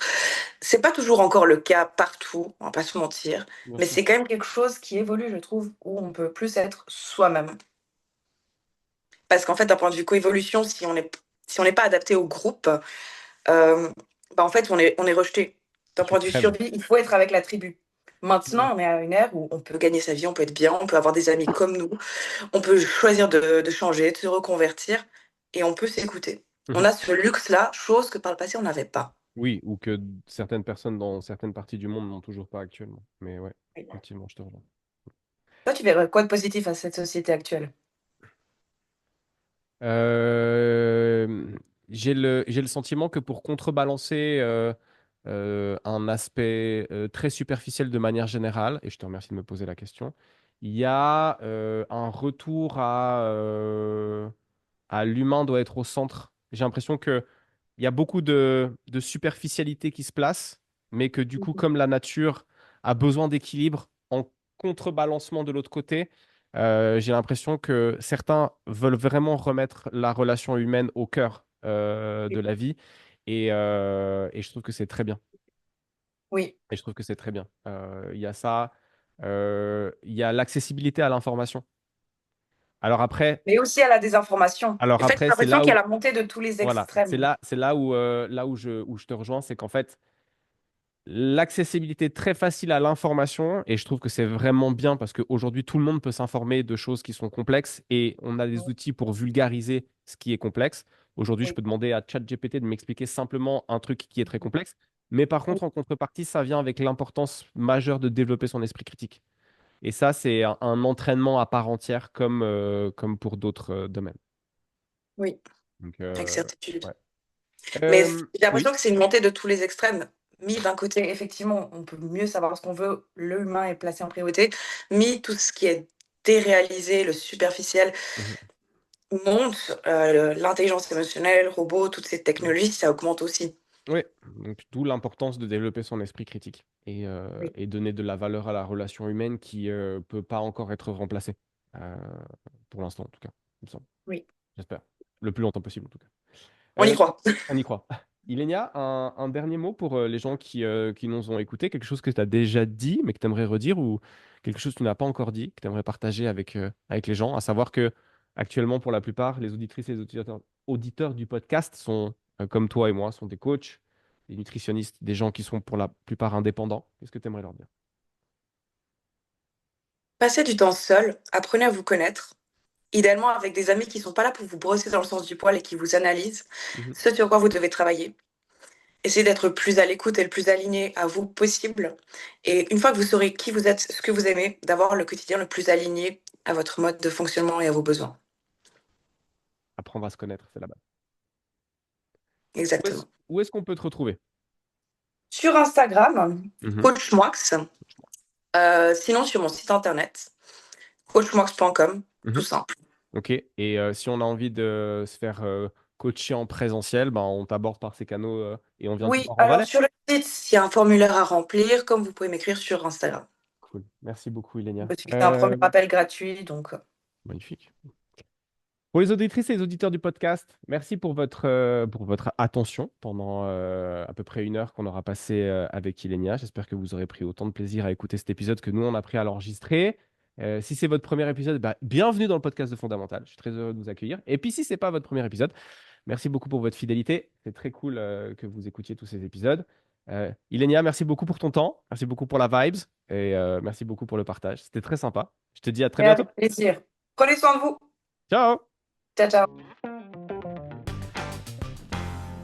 C'est pas toujours encore le cas partout, on va pas se mentir, Bien mais sûr. c'est quand même quelque chose qui évolue, je trouve, où on peut plus être soi-même. Parce qu'en fait, d'un point de vue coévolution, si on n'est pas adapté au groupe, bah, en fait, on est rejeté. D'un Tu point de vue crèves. survie, il faut être avec la tribu. Ouais. Maintenant, on est à une ère où on peut gagner sa vie, on peut être bien, on peut avoir des amis comme nous, on peut choisir de changer, de se reconvertir et on peut s'écouter. On Mhm. a ce luxe-là, chose que par le passé, on n'avait pas. Oui, ou que certaines personnes dans certaines parties du monde n'ont toujours pas actuellement. Mais ouais, effectivement, je te rejoins. Toi, tu verrais quoi de positif à cette société actuelle? Euh, j'ai le sentiment que pour contrebalancer un aspect très superficiel de manière générale, et je te remercie de me poser la question, il y a un retour à l'humain doit être au centre. J'ai l'impression que il y a beaucoup de superficialité qui se place, mais que du coup, Mmh. comme la nature a besoin d'équilibre en contrebalancement de l'autre côté, j'ai l'impression que certains veulent vraiment remettre la relation humaine au cœur de la vie. Et je trouve que c'est très bien. Oui, Et je trouve que c'est très bien. Il y a ça. Il y a l'accessibilité à l'information. Alors après, mais aussi à la désinformation. En alors fait, j'ai après, c'est l'impression là qu'il y a où, la montée de tous les voilà, extrêmes. c'est là où je te rejoins, c'est qu'en fait, l'accessibilité très facile à l'information, et je trouve que c'est vraiment bien parce qu'aujourd'hui, tout le monde peut s'informer de choses qui sont complexes et on a des Mmh, outils pour vulgariser ce qui est complexe. Aujourd'hui, je oui, peux demander à ChatGPT de m'expliquer simplement un truc qui est très complexe, mais par oui, contre, en contrepartie, ça vient avec l'importance majeure de développer son esprit critique. Et ça, c'est un entraînement à part entière comme pour d'autres domaines. oui, Donc, avec certitude. ouais. Mais j'ai Oui. l'impression que c'est une montée de tous les extrêmes. Mis d'un côté, effectivement, on peut mieux savoir ce qu'on veut, l'humain est placé en priorité. Mis tout ce qui est déréalisé, le superficiel Mhm. monte, l'intelligence émotionnelle, robots, toutes ces technologies, ça augmente aussi. Oui, donc d'où l'importance de développer son esprit critique Oui, et donner de la valeur à la relation humaine qui peut pas encore être remplacée, euh, pour l'instant en tout cas, il me semble. oui, J'espère. Le plus longtemps possible en tout cas. on y Euh, croit. on y croit. Ilenia, un dernier mot pour les gens qui nous ont écoutés, quelque chose que tu as déjà dit mais que tu aimerais redire ou quelque chose que tu n'as pas encore dit, que tu aimerais partager avec les gens, à savoir que actuellement pour la plupart, les auditrices et les auditeurs du podcast sont comme toi et moi, sont des coachs, des nutritionnistes, des gens qui sont pour la plupart indépendants. Qu'est-ce que tu aimerais leur dire? Passez du temps seul, apprenez à vous connaître, idéalement avec des amis qui sont pas là pour vous brosser dans le sens du poil et qui vous analysent, Mhm. ce sur quoi vous devez travailler. Essayez d'être le plus à l'écoute et le plus aligné à vous possible. Et une fois que vous saurez qui vous êtes, ce que vous aimez, d'avoir le quotidien le plus aligné à votre mode de fonctionnement et à vos besoins. Apprendre à se connaître, c'est la base. exactement. Où est-ce qu'on peut te retrouver? Sur Instagram, Mhm. Coach Moix. Sinon, sur mon site internet, coachmoix.com, tout Mhm. simple. Ok. Et si on a envie de se faire coacher en présentiel, ben, on t'aborde par ces canaux et on vient te Oui, voir en alors Valais. sur le site, il y a un formulaire à remplir, comme vous pouvez m'écrire sur Instagram. Cool. Merci beaucoup, Ilenia. Parce que c'est un premier appel gratuit, donc Magnifique. Pour les auditrices et les auditeurs du podcast, merci pour votre attention pendant à peu près 1 heure qu'on aura passé avec Ilenia. J'espère que vous aurez pris autant de plaisir à écouter cet épisode que nous, on a pris à l'enregistrer. Si c'est votre premier épisode, bah, bienvenue dans le podcast de Fondamental. Je suis très heureux de vous accueillir. Et puis, si ce n'est pas votre premier épisode, merci beaucoup pour votre fidélité. C'est très cool que vous écoutiez tous ces épisodes. Ilenia, merci beaucoup pour ton temps. Merci beaucoup pour la vibes. Et merci beaucoup pour le partage. C'était très sympa. Je te dis à très et bientôt. avec plaisir. Prenez soin de vous. Ciao! Ciao, ciao.